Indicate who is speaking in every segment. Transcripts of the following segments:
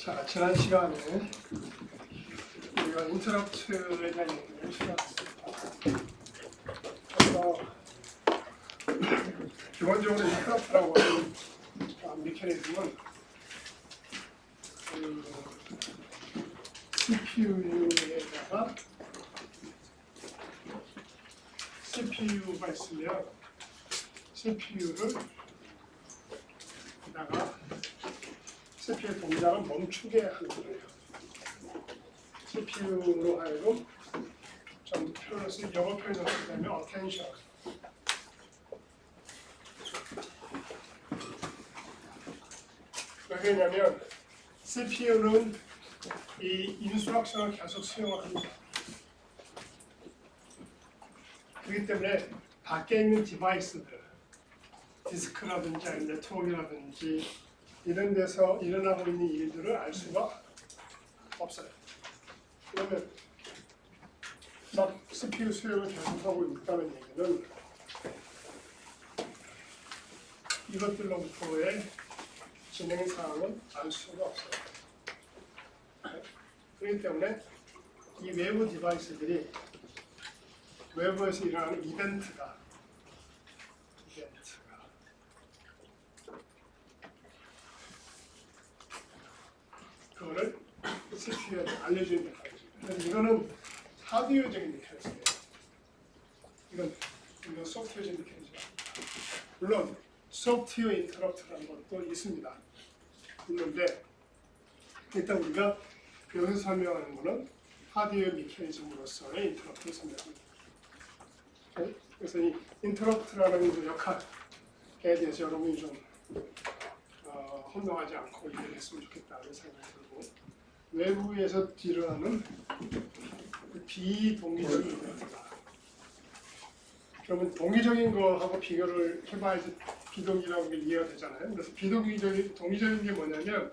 Speaker 1: 자, 지난 시간에 우리가 인터럽트에 대한 얘기를 시작했습니다. 그래서 기본적으로 인터럽트라고 하는 메커니즘은 CPU에다가 CPU가 있으면 CPU를 CPU의 동작을 멈추게 하는 거예요. CPU로 하여금 좀 표현을 쓰 영어 표현을 쓰자면 attention. 왜 그러냐면 CPU는 이 인스트럭션을 계속 수용을 합니다. 그렇기 때문에 밖에 있는 디바이스들, 디스크라든지 네트워크라든지 이런 데서 일어나고 있는 일들을 알 수가 없어요. 그러면 막 CPU 수용을 계속하고 있다는 얘기는 이것들로부터의 진행 사항은 알 수가 없어요. 그렇기 때문에 이 외부 디바이스들이 외부에서 일어나는 이벤트가 그거를 CPU에 알려주는 메커니즘이에요. 그래서 이거는 하드웨어적인 메커니즘이에요. 이건 소프트웨어적인 메커니즘입니다. 물론 소프트웨어 인터럽트라는 것도 있습니다. 있는데 일단 우리가 여기서 설명하는 거는 하드웨어 메커니즘으로서의 인터럽트를 설명합니다. 그래서 이 인터럽트라는 그 역할에 대해서 여러분이 좀 혼동하지 않고 이해를 했으면 좋겠다는 생각이 들고, 외부에서 일어나는 비동의적인 이벤트다. 그러면 동의적인 거하고 비교를 해봐야지 비동의라고 이해가 되잖아요. 그래서 동의적인 게 뭐냐면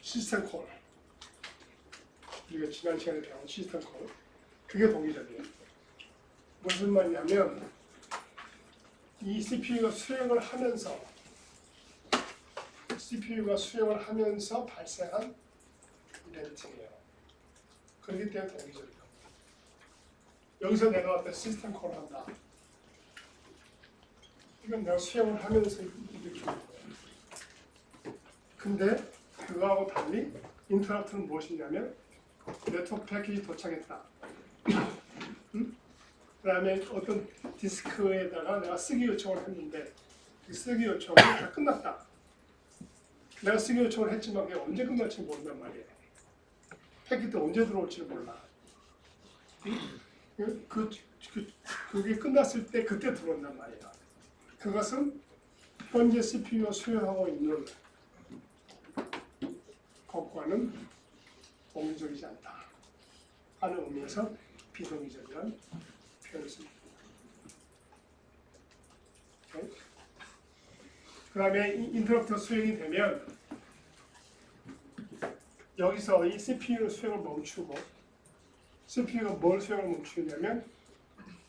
Speaker 1: 시스템 콜, 우리가 지난 시간에 배운 시스템 콜, 그게 동의적이에요. 무슨 말이냐면 이 CPU가 수행을 하면서 발생한 이벤트예요. 그렇기 때문에 동의적이에요. 여기서 내가 어떤 시스템 콜을 한다. 이건 내가 수행을 하면서 일으키는 거예요. 근데 그거하고 달리 인터럽트는 무엇이냐면 네트워크 패키지 도착했다. 그 다음에 어떤 디스크에다가 내가 쓰기 요청을 했는데 그 쓰기 요청이 다 끝났다. 내가 쓰기 요청을 했지만 그게 언제 끝날지 모른단 말이에요. 패킷이 언제 들어올지 몰라. 그게 끝났을 때 그때 들어온단 말이에요. 그것은 현재 CPU가 수행하고 있는 것과는 동의적이지 않다 하는 의미에서 비동의적이라는 표현을 씁니다. 그 다음에 인터럽트 수행이 되면 여기서 이 CPU 수행을 멈추고, CPU가 뭘 수행을 멈추냐면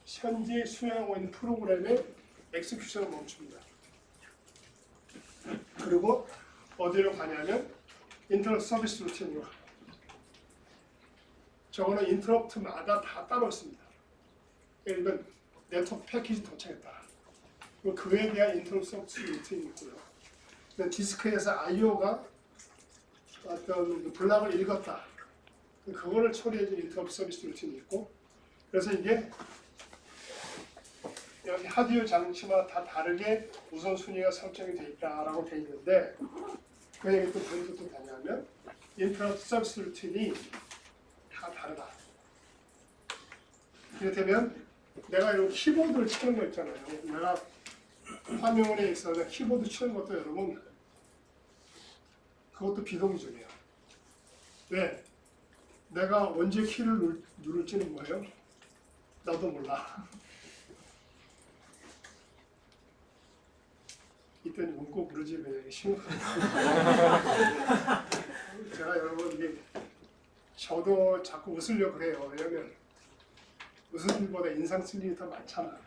Speaker 1: 현재 수행하고 있는 프로그램의 엑스큐션을 멈춥니다. 그리고 어디로 가냐면 인터럽트 서비스 루틴으로 가요. 저거는 인터럽트마다 다 따로 있습니다. 예를 네트워크 패키지 도착했다. 그에 대한 인터럽트 서비스 루틴이 있고요. 디스크에서 I/O가 어떤 블락을 읽었다. 그거를 처리해준 인터럽트 서비스 루틴이 있고, 그래서 이게 여기 하드웨어 장치마다 다 다르게 우선순위가 설정이 되어 있다라고 되어 있는데, 그 얘기 또 무슨 뜻도 되냐면 인터럽트 서비스 루틴이 다 다르다. 이를테면 내가 이런 키보드를 치는 거 있잖아요. 내가 화면에 있어서 키보드 치는 것도 여러분 그것도 비동의적이에요. 왜? 내가 언제 키를 누를지는 뭐예요? 나도 몰라. 이때는 웃고 그러지 왜 심각하게. 제가 여러분 이게 저도 자꾸 웃으려고 그래요. 왜냐면 웃을 일보다 인상 쓸 일이 더 많잖아.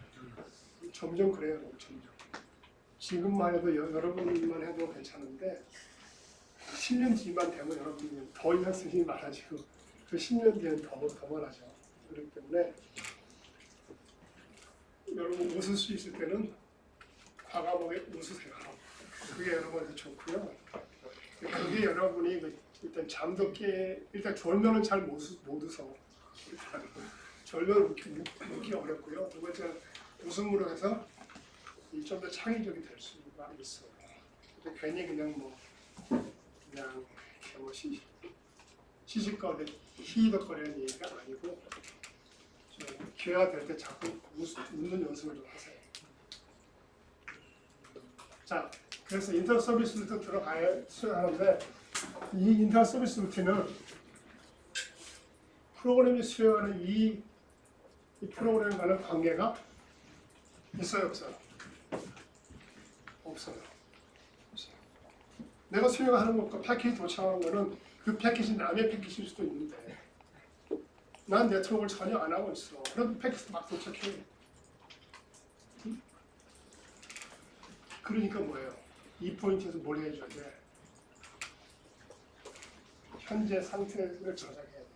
Speaker 1: 점점 그래요. 점점. 지금만 해도 여러분만 해도 괜찮은데 10년 뒤만 되면 여러분이 더 이상 스님이 많아지고 그 10년 뒤엔 더 많아져. 그렇기 때문에 여러분 웃을 수 있을 때는 과감하게 웃으세요. 그게 여러분한테 좋고요. 그게 여러분이 일단 잠도 일단 졸면은 잘 못 웃어. 일단 졸면 웃기 어렵고요. 두 번째는 웃음으로 해서 좀 더 창의적이 될 수가 있어요. 괜히 그냥 그냥 시시거리 희덕거리는 얘기가 아니고 기회가 될 때 자꾸 웃는 연습을 좀 하세요. 자, 그래서 인터넷 서비스 루틴 들어가야 수행하는데 이 인터넷 서비스 루틴은 프로그램이 수행하는 이 프로그램과는 관계가 있어요, 없어요? 없어요. 내가 수행하는 것과 패키지 도착하는 거는 그 패키지 남의 패키지일 수도 있는데 난 네트워크를 전혀 안 하고 있어. 그럼 패키지 막 도착해. 그러니까 뭐예요? 이 포인트에서 뭘 해줘야 돼? 현재 상태를 저장해야 돼.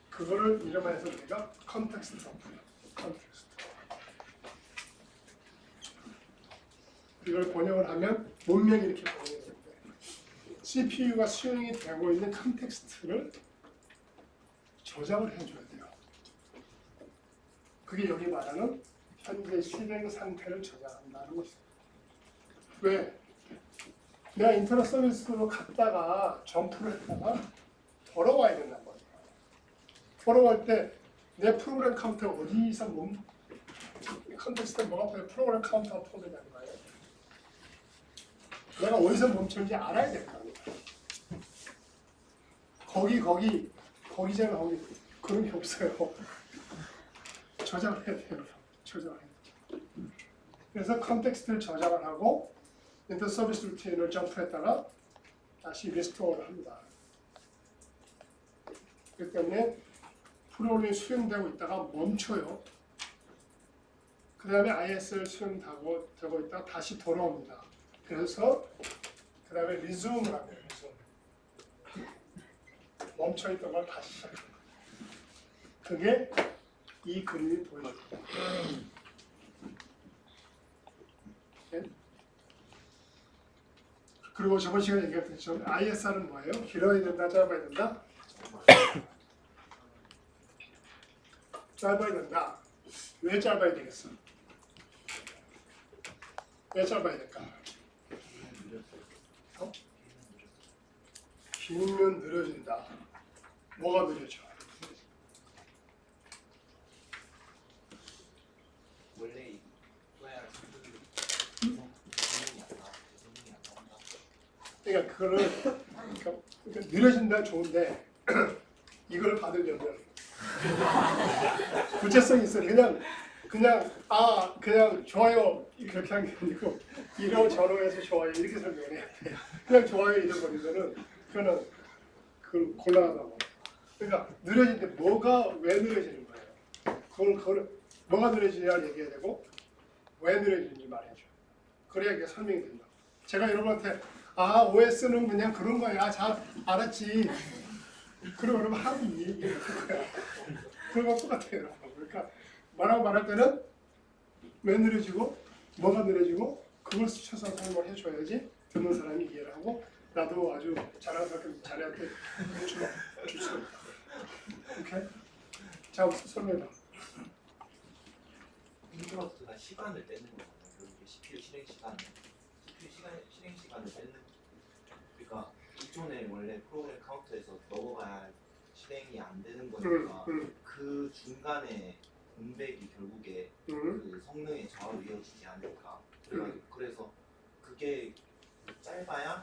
Speaker 1: 그거를 이름해서 내가 컨텍스트라고 해요. 컨텍스트. 이걸 번역을 하면 문명이 이렇게 번역이 되는데 CPU가 수용이 되고 있는 컨텍스트를 저장을 해줘야 돼요. 그게 여기 말하는 현재 실행 상태를 저장한다는 것이죠. 왜? 내가 인터넷 서비스로 갔다가 점프를 했다가 돌아와야 된단 말이에요. 돌아올 때 내 프로그램 카운터 어디서 컨텍스트에 뭐가 필요해? 프로그램 카운터가 포함되는 거예요. 내가 어디서 멈췄는지 알아야 될 거 아니에요. 거기잖아, 거기. 그런 게 없어요. 저장을 해야 돼요. 저장을 해야 돼요. 그래서 컨텍스트를 저장을 하고 인터넷 서비스 루틴을 점프했다가 다시 리스토어를 합니다. 그렇기 때문에 프로그램이 수행되고 있다가 멈춰요. 그 다음에 IS를 수행되고 있다가 다시 돌아옵니다. 그래서 그 다음에 리즈음을 합니다. 리즈음. 멈춰있던 걸 다시 시작합니다. 그게 이 그림이 보여줍니다. 네? 그리고 저번 시간에 얘기했듯이 ISR은 뭐예요? 길어야 된다, 짧아야 된다? 짧아야 된다. 왜 짧아야 되겠어? 왜 짧아야 될까? 길면 느려진다. 뭐가 느려져?
Speaker 2: 원래
Speaker 1: 그러니까 그러니까 느려진다 좋은데 이걸 받으려면 구체성이 있어요. 그냥 좋아요 이렇게 하는 게 아니고 이러고 저러해서 좋아요 이렇게 설명을 해야 돼. 그냥 좋아요 이래버리면은 그거는 곤란하다고. 그러니까 느려진데 왜 느려지는 거예요? 그걸 뭐가 느려지냐 얘기해야 되고 왜 느려지는지 말해줘. 그래야 이게 설명이 된다. 제가 여러분한테 OS는 그냥 그런 거야. 잘 알았지. 그러면 하고 얘기할 거야. 그런 거 똑같아요. 그러니까 말할 때는 왜 느려지고 뭐가 느려지고 그걸 스쳐서 설명을 해줘야지 듣는 사람이 이해를 하고 나도 아주 잘하는 자네한테 줄 수 있다. 오케이? 자, 설명해봐.
Speaker 2: 인트로스가 시간을 떼는 거잖아요. 결국에 CPU 실행 시간을 떼는. 그러니까 기존에 원래 프로그램 카운터에서 넘어가야 실행이 안 되는 거니까 그 중간에 공백이 결국에 그 성능에 저하로 이어지지 않을까. 그래서 그게 짧아야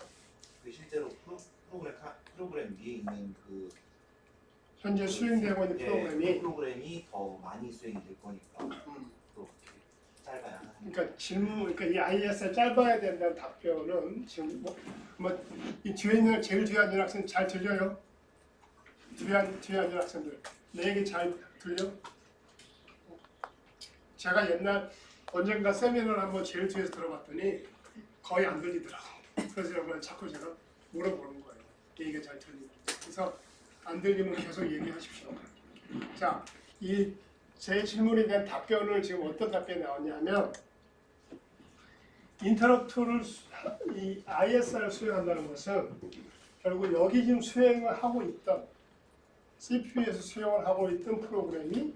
Speaker 2: 그 실제로 프로그램 위에 있는 그
Speaker 1: 현재 수행되고 있는
Speaker 2: 프로그램이 더 많이 수행이 될 거니까 또 짧아야.
Speaker 1: 그러니까 그러니까 이 IS가 짧아야 된다는 답변은 지금 이 뒤에 있는 제일 뒤에 앉은 학생 잘 들려요? 뒤에 앉은 학생들 내 얘기 잘 들려? 제가 옛날 언젠가 세미나를 한번 제일 뒤에서 들어봤더니 거의 안 들리더라고. 그래서 여러분 자꾸 제가 물어보는 거예요. 얘기가 잘 들리는지. 그래서 안 들리면 계속 얘기하십시오. 자, 이 제 질문에 대한 답변을 지금 어떤 답변이 나왔냐면 인터럽트를 이 ISR을 수행한다는 것은 결국 여기 지금 수행을 하고 있던 CPU에서 수행을 하고 있던 프로그램이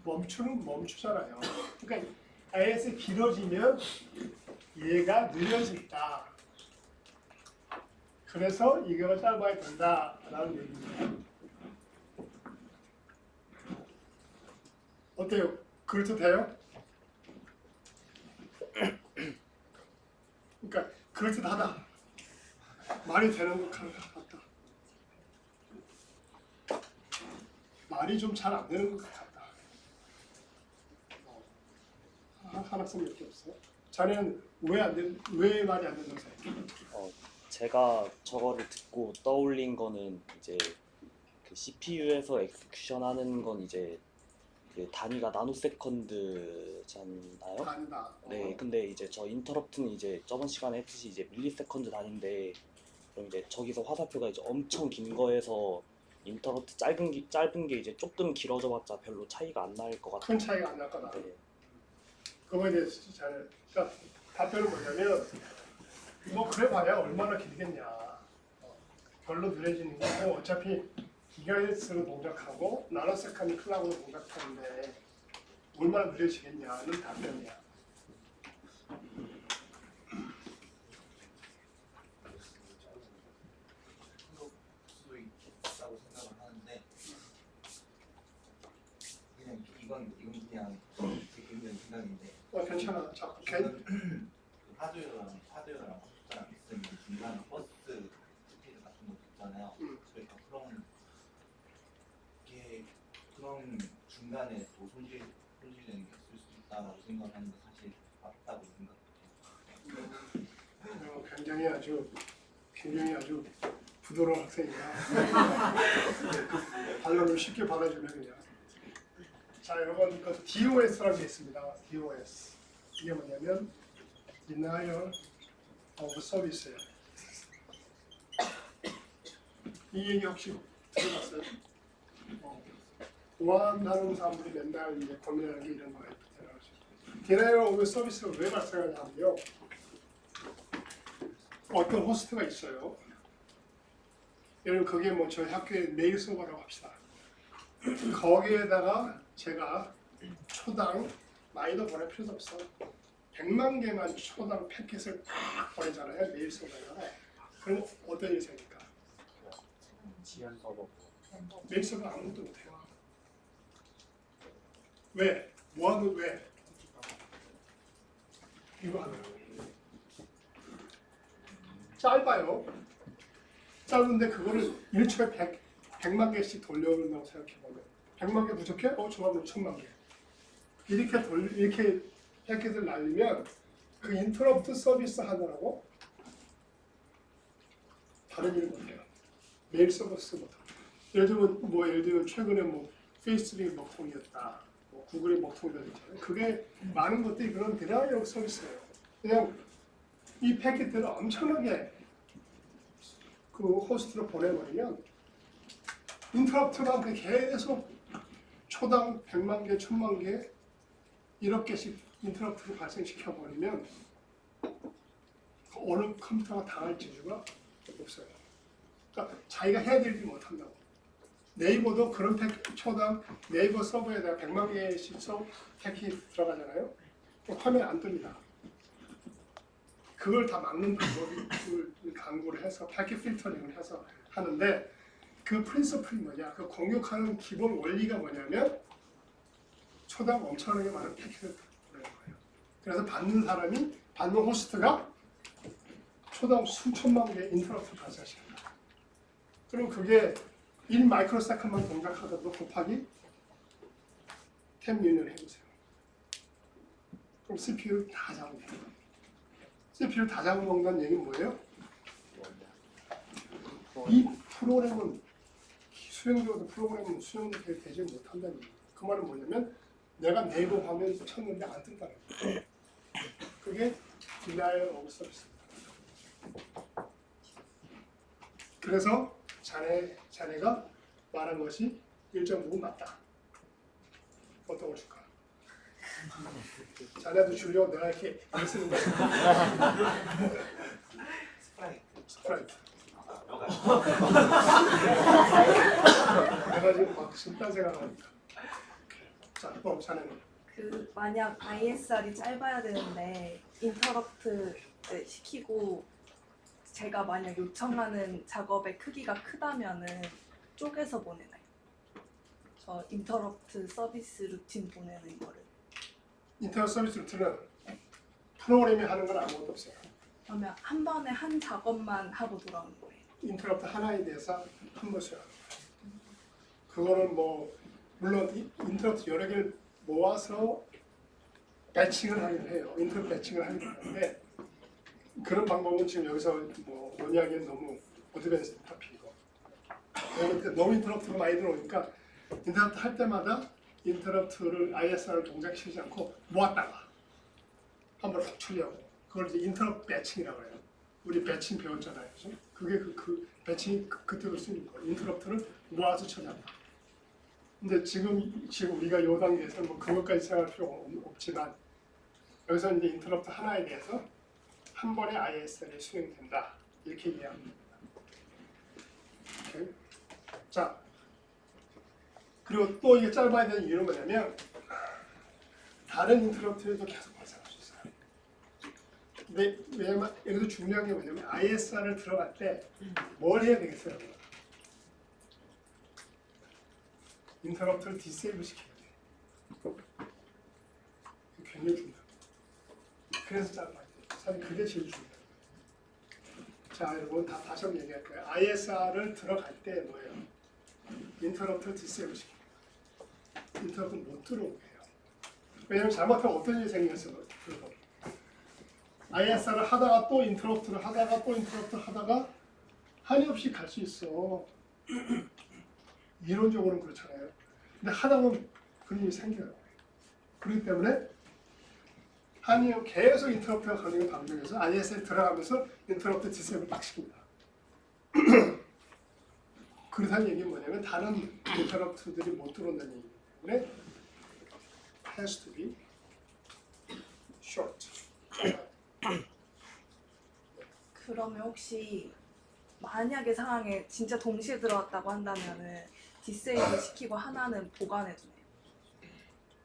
Speaker 1: 멈추잖아요. 그러니까 ISR이 길어지면 얘가 느려진다. 그래서 이거가 짧아야 된다라는 얘기입니다. 어때요? 그럴듯해요? 그러니까 그럴듯하다. 말이 되는 것 같다. 말이 좀 잘 안 되는 것 같다. 한 학생밖에 없어요. 자네는 왜 말이 안 된다고 생각해요?
Speaker 3: 제가 저거를 듣고 떠올린 거는 이제 그 CPU에서 엑스큐션하는 건 이제 그 단위가 나노세컨드잖아요.
Speaker 1: 아니다.
Speaker 3: 네, 근데 이제 저 인터럽트는 이제 저번 시간에 했듯이 이제 밀리세컨드 단위인데 그럼 이제 저기서 화살표가 이제 엄청 긴 거에서 인터럽트 짧은 게 이제 조금 길어져봤자 별로 차이가 안 날 것 같아요.
Speaker 1: 큰 차이가 안 날 거다.
Speaker 3: 네.
Speaker 1: 그거에 대해서 그러니까 답변은 뭐냐면 뭐 그래봐야 얼마나 길겠냐. 별로 느려지는 거고 어차피 기가헤르츠로 동작하고 나노세컨드 클락으로 동작하는데 얼마나 느려지겠냐는 답변이야.
Speaker 2: 수도 있다고 생각을 하는데 그냥 이건 그냥 제 개인적인 생각인데
Speaker 1: 괜찮아. 자,
Speaker 2: 하드웨어랑 컴퓨터랑 있으면 중간에 버스 스피드 같은 거 있잖아요. 그러니까 그런 중간에 또 손실되는 게 있을 수 있다라고 생각하는데 사실 맞다고 생각해요.
Speaker 1: 굉장히 아주 부드러운 학생이야. 반론을 쉽게 받아주네 그냥. 자, 여러분 이것도 DOS라는 게 있습니다. DOS. 이게 뭐냐면 Denial of Service예요. 이 얘기 혹시 들어봤어요? 보안하는 사람들이 맨날 이제 고민하는 게 이런 거예요. Denial of Service가 왜 발생하냐면요. 어떤 호스트가 있어요. 여러분 그게 뭐 저희 학교의 메일 서버라고 합시다. 거기에다가 제가 초당 많이도 보낼 필요도 없어. 100만 개만 초당 패킷을 딱 보내잖아요. 메일 서버에다가. 그럼 어떤 일이 생길까?
Speaker 3: 지연 서버.
Speaker 1: 메일 서버 아무것도 못해요. 왜? 뭐하는 왜? 이거 하면 짧아요. 짧은데 그거를 1초에 100만 개씩 돌려온다고 생각해보면 100만 개 부족해? 좋아하면 1000만 개. 이렇게 패킷을 날리면 그 인터럽트 서비스 하느라고 다른 일을 못해요. 메일 서비스 못하고. 예를 들면 최근에 뭐 페이스북이 먹통이었다. 뭐 구글이 먹통이 됐잖아요. 그게 많은 것들이 그런 디나이얼 서비스예요. 그냥 이 패킷들을 엄청나게 그 호스트로 보내버리면 인터럽트가 계속 초당 100만 개, 1000만 개 1억 개씩 인터럽트를 발생시켜버리면 어느 컴퓨터가 당할 재주가 없어요. 그러니까 자기가 해야 될 일 못한다고. 네이버도 그런 초당 네이버 서버에다가 100만 개씩 패킷 들어가잖아요. 화면 안 뜹니다. 그걸 다 막는 방법을 강구를 해서 패킷 필터링을 해서 하는데 그 프린서플이 뭐냐? 그 공격하는 기본 원리가 뭐냐면 초당 엄청나게 많은 패킷을 보내는 거예요. 그래서 받는 호스트가 초당 수천만 개의 인터럽트를 발생시킵니다. 그럼 그게 1 마이크로세컨드만 동작하더라도 곱하기 10 밀리언을 해보세요. 그럼 CPU 다 잡으면 돼요. CPU 다 잡아먹는다는 얘기는 뭐예요? 이 프로그램은 수용되지 못한다는 얘기예요. 그 말은 뭐냐면 내가 네이버 화면 쳤는데 안 뜬다는 거예요. 그게 denial of service입니다. 그래서 자네가 말한 것이 1.9 맞다. 어떤 걸 줄까? 자네도 주려고 내가 이렇게 안 쓰는 거야. 스프라이트. 내가 지금 막 심단 생각하니까. 자, 그럼 자네는
Speaker 4: 그 만약 ISR이 짧아야 되는데 인터럽트 시키고 제가 만약 요청하는 작업의 크기가 크다면은 쪼개서 보내나요? 저 인터럽트 서비스 루틴 보내는 거를.
Speaker 1: 인터넷 서비스 루틴은 프로그램이 하는 건 아무것도 없어요.
Speaker 4: 그러면 한 번에 한 작업만 하고 돌아오는 거예요.
Speaker 1: 인터럽트 하나에 대해서 한 번씩 하는 거예요. 그거는 뭐 물론 인터럽트 여러 개를 모아서 배칭을 하기도 해요. 인터럽트 배칭을 하기도 하는데 그런 방법은 지금 여기서 뭐 논의하기엔 너무 어드밴스 토픽이고 너무 인터럽트가 많이 들어오니까 인터럽트 할 때마다 인터럽트를 ISR을 동작시키지 않고 모았다가 한번 훅 처리하고 그걸 이제 인터럽트 배칭이라고 해요. 우리 배칭 배웠잖아요. 그죠? 그게 그 배칭이 그때도 쓰는 거예요. 인터럽트를 모아서 처리한다. 근데 지금 우리가 이 단계에서는 뭐 그것까지 생각할 필요가 없지만 여기서 이제 인터럽트 하나에 대해서 한 번에 ISR이 수행된다 이렇게 이해합니다. 오케이. 자 그리고 또 이게 짧아야 되는 이유는 뭐냐면 다른 인터럽트에도 계속 발생할 수 있어요. 근데 왜냐면 여기서 중요한 게 뭐냐면 ISR을 들어갈 때 뭘 해야 되겠어요? 인터럽트를 디세이블 시켜야 돼. 굉장히 중요해요. 그래서 짧아야 돼요. 사실 그게 제일 중요해요. 자 여러분 다시 한번 얘기할 거예요. ISR을 들어갈 때 뭐예요? 인터럽트를 디세이블 시켜요. 인터럽트 못 들어오게 해요. 왜냐면 잘못하면 어떤 일이 생겼어요. ISR을 하다가 또 인터럽트를 하다가 또 인터럽트를 하다가 한이 없이 갈 수 있어. 이론적으로는 그렇잖아요. 근데 하다 보면 그런 일이 생겨요. 그렇기 때문에 한이 계속 인터럽트가 걸리는 방송에서 ISR에 들어가면서 인터럽트 디세이블 딱 시킵니다. 그렇다는 얘기는 뭐냐면 다른 인터럽트들이 못 들어온다는 얘기이기 때문에 has to be short.
Speaker 4: 그러면 혹시 만약의 상황에 진짜 동시에 들어왔다고 한다면은 디세이블 시키고 하나는 보관해두네요.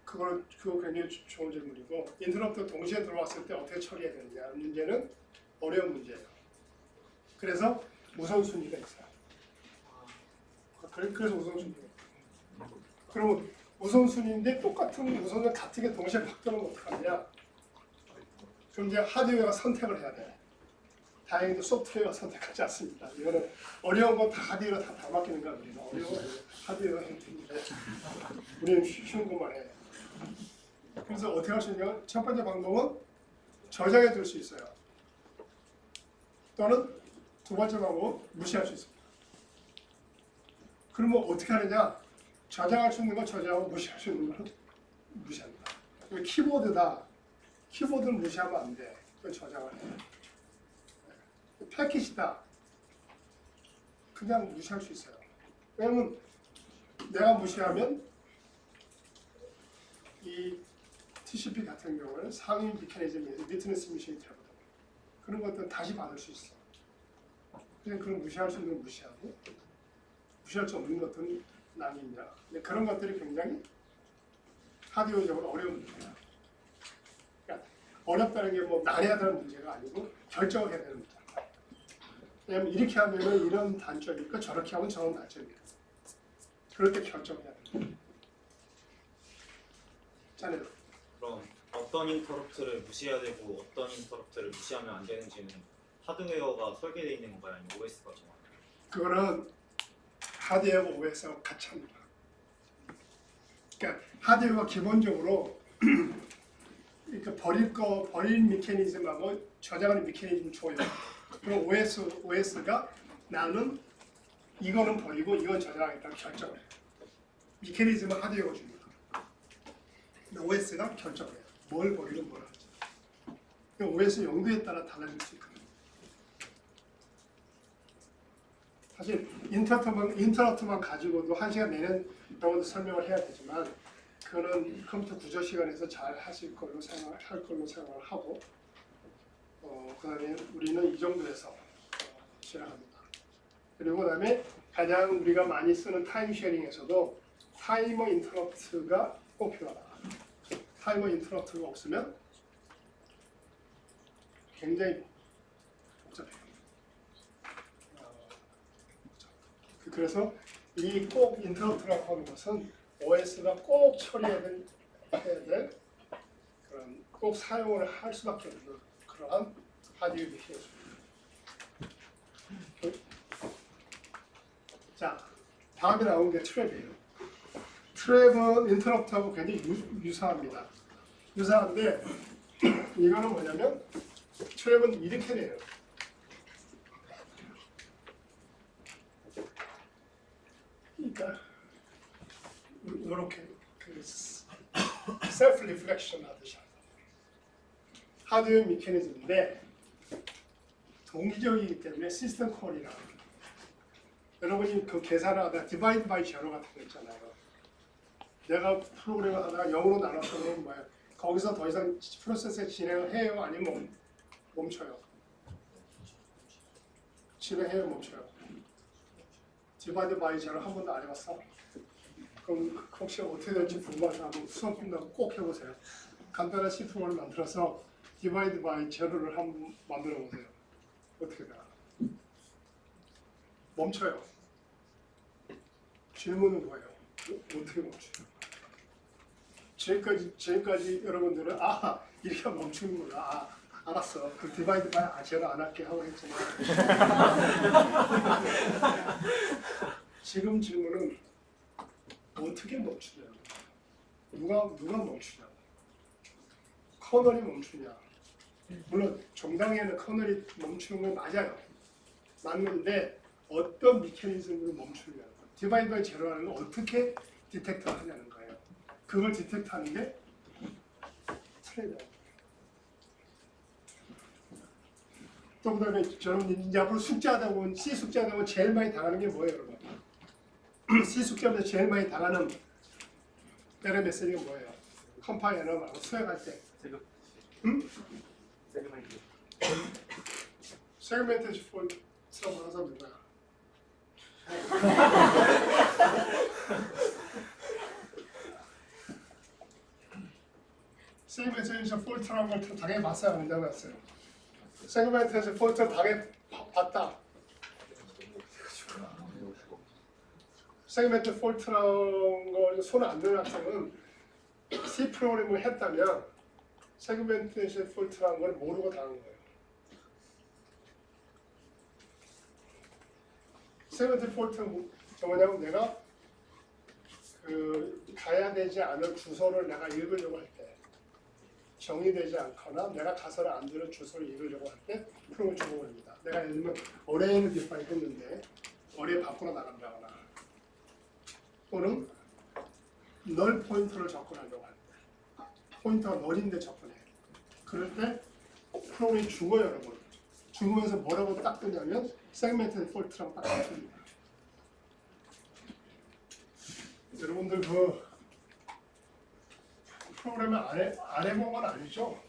Speaker 1: 그거 굉장히 좋은 질문이고 인터럽트 동시에 들어왔을 때 어떻게 처리해야 되느냐 문제는 어려운 문제예요. 그래서 우선순위가 있어요. 그래서 우선순위가 있어요. 그러면 우선순위인데 똑같은 우선을 같은 게 동시에 바뀌면 어떡하냐? 그럼 이제 하드웨어가 선택을 해야 돼. 다행히도 소프트웨어가 선택하지 않습니다. 이거는 어려운 건 다 하드웨어로 다 맡기는 거야. 우리는 어려운 건 하드웨어가 선택인데 우리는 쉬운 것만 해. 그래서 어떻게 할 수 있냐면 첫 번째 방법은 저장해 둘 수 있어요. 또는 두 번째 방법은 무시할 수 있습니다. 그러면 어떻게 하느냐? 저장할 수 있는 건 저장하고 무시할 수 있는 건 무시합니다. 키보드다. 키보드를 무시하면 안 돼. 그건 저장을 해. 패킷이다. 그냥 무시할 수 있어요. 왜냐면 내가 무시하면 이 TCP 같은 경우는 상위 미케니즘에서 위트니스 미션이 되거든. 그런 것들은 다시 받을 수 있어. 그냥 그런 무시할 수 있는 건 무시하고 무시할 수 없는 것들은 남이냐. 근데 그런 것들이 굉장히 하드웨어적으로 어려운 문제야. 그러니까 어렵다는 게 뭐 난해야 되는 문제가 아니고 결정을 해야 되는 문제야. 왜냐면 이렇게 하면 이런 단점이 있고 저렇게 하면 저런 단점이 있고 그럴 때 결정해야 돼. 자네들.
Speaker 5: 그럼 어떤 인터럽트를 무시해야 되고 어떤 인터럽트를 무시하면 안 되는지는 하드웨어가 설계되어 있는 건가요? 아니면 OS가 정하나요?
Speaker 1: 그거는 하드웨어와 OS하고 같이 합니다. 그러니까 하드웨어가 기본적으로 그러니까 버릴 메커니즘하고 저장하는 메커니즘을 줘요. 그럼 OS가 나는 이거는 버리고 이건 저장하겠다고 결정을 해요. 메커니즘은 하드웨어가 줍니다. OS가 결정해요. 뭘 버리고 뭘 하지. OS 용도에 따라 달라질 수 있거든요. 사실 인터럽트만 가지고도 1시간 내내 영어도 설명을 해야 되지만 그거는 컴퓨터 구조 시간에서 잘 하실 걸로 생각을 하고 그다음에 우리는 이 정도에서 진행합니다. 그리고 그다음에 가장 우리가 많이 쓰는 타임 쉐어링에서도 타이머 인터럽트가 꼭 필요하다. 타이머 인터럽트가 없으면 굉장히 복잡해요. 그래서 이 꼭 인터럽트라고 하는 것은 OS가 꼭 처리해야 될 그런 꼭 사용을 할 수밖에 없는 그러한 하드웨어 메시지입니다. 자, 다음에 나온 게 트랩이에요. 트랩은 인터럽트하고 굉장히 유사합니다. 유사한데 이거는 뭐냐면 트랩은 이렇게 돼요. 그러니까 이렇게 셀프 리플렉션 하듯이 하드웨어 메커니즘인데 동기적이기 때문에 시스템 콜이라고 여러분이 그 계산을 하다가 디바이드 바이 제로 같은 거 있잖아요. 내가 프로그램을 하다가 0으로 나눴으면 뭐야 거기서 더 이상 프로세스 진행을 해요? 아니면 멈춰요? 진행해요? 멈춰요? 디바이드 바이 제로 한 번도 안 해봤어? 그럼 혹시 어떻게 될지 궁금하시면 수업 끝나고 꼭 해보세요. 간단한 C 프로그램을 만들어서 디바이드 바이 제로를 한번 만들어 보세요. 어떻게 되나? 멈춰요. 질문은 뭐예요? 어떻게 멈춰요? 지금까지 여러분들은 이렇게 멈추는구나. 알았어. 그 디바이드 바이 제로 안 할게 하고 했지만 지금 질문은 어떻게 멈추냐? 누가 멈추냐? 커널이 멈추냐? 물론 정당에는 커널이 멈추는 건 맞아요. 맞는데 어떤 메커니즘으로 멈추느냐? 디바이드 바이 제로라는 걸 어떻게 디텍트 하냐는 거예요. 그걸 디텍트하는 게 트랩이에요. 또 그다음에 저는 이제 앞으로 숙제하다 보면 C 숙제하다 보면 제일 많이 당하는 게 뭐예요, 여러분? C 숙제하면서 제일 많이 당하는 에러 메시지가 뭐예요? 컴파일러 말고 수행할 때. 세그멘테이션 폴트라고 하는 사람 누구야? 세그멘테이션 폴트라는 걸 당해봤어요? 안 당해봤어요? 세그멘테이션 폴트를 당해봤다. 세그멘트 폴트라는 걸 손을 안 드는 학생은 C 프로그램을 했다면 세그멘테이션 폴트라는 걸 모르고 당한 거예요. 세그멘트 폴트는 뭐냐면 내가 가야 되지 않을 주소를 내가 읽으려고 할 때 정의되지 않거나 내가 가사를 안 들은 주소를 읽으려고 할 때 프로그램을 죽어버립니다. 내가 예를 들면 어레이를 디파인 했는데 어레이 밖으로 나간다거나 또는 널 포인터를 접근하려고 할 때 포인터가 널인데 접근해. 그럴 때 프로그램이 죽어요, 여러분. 죽으면서 뭐라고 딱 뜨냐면 세그멘트 폴트랑 딱 같습니다. 여러분들 그 프로그램을 안 해본 건 아니죠?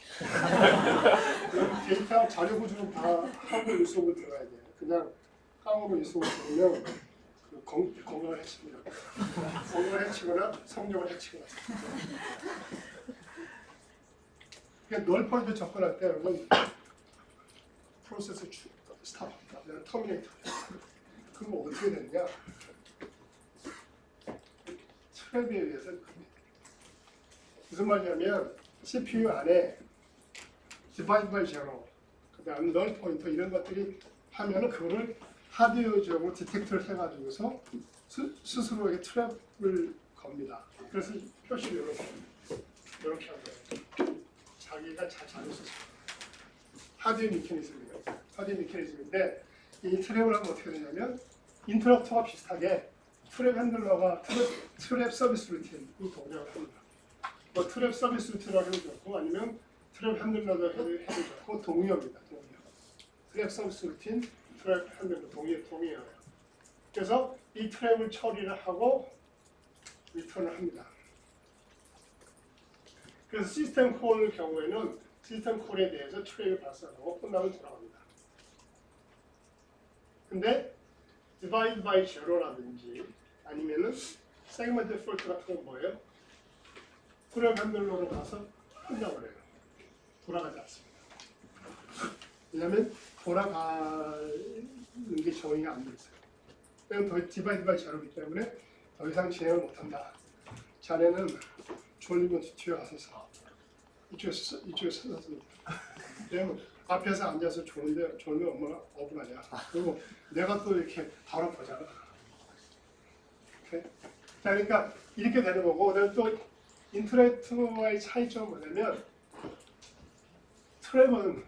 Speaker 1: 데이터 자료 구조는 다 하고 일속으로 들어가야 돼요. 그냥 하고 일속으로 들으면 건강을 해칩니다. 건강을 해치거나 성적을 해치거나. 그러니까 널 포인트 접근할 때 여러분 프로세스 스탑합니다. 터미네이터. 그럼 어떻게 되느냐? 트랩에 의해서 무슨 말이냐면 CPU 안에 디바이드 바이 제로, 그다음 널 포인터 이런 것들이 하면은 그거를 하드웨어적으로 디텍트를 해가지고서 스스로에게 트랩을 겁니다. 그래서 표시를 이렇게 하고요. 자기가 잘 잘했었어요. 하드웨어 메커니즘이에요. 하드웨어 메커니즘인데 이 트랩을 하면 어떻게 되냐면 인터럽터와 비슷하게 트랩 핸들러가 트랩 서비스 루틴이 동작을 합니다. 뭐 트랩 서비스 루틴이라고 해도 좋고 아니면 트랩 핸들러도 해도 좋고 동의어입니다. 동의어. 트랩 서비스 루틴, 트랩 핸들러 동의어예요. 그래서 이 트랩을 처리를 하고 리턴을 합니다. 그래서 시스템 콜 경우에는 시스템 콜에 대해서 트랩을 발생하고 끝나면 돌아갑니다. 근데 divide by zero라든지 아니면은 segment default 같은 건 뭐예요? 트랩 핸들러로 가서 끝나버려요. 돌아가지 않습니다. 왜냐하면 돌아가는 게 정의가 안 돼 있어요. 그냥 더 divide by zero이기 때문에 더 이상 진행을 못한다. 자네는 졸리면 뒤에 가서 사. 이쪽에 서서 왜냐면 앞에서 앉아서 졸면 얼마나 억울하냐. 그리고 내가 또 이렇게 바로 보잖아. 오케이? 자, 그러니까 이렇게 되는 거고, 그다음에 또 인터넷와의 차이점은 뭐냐면 트랩은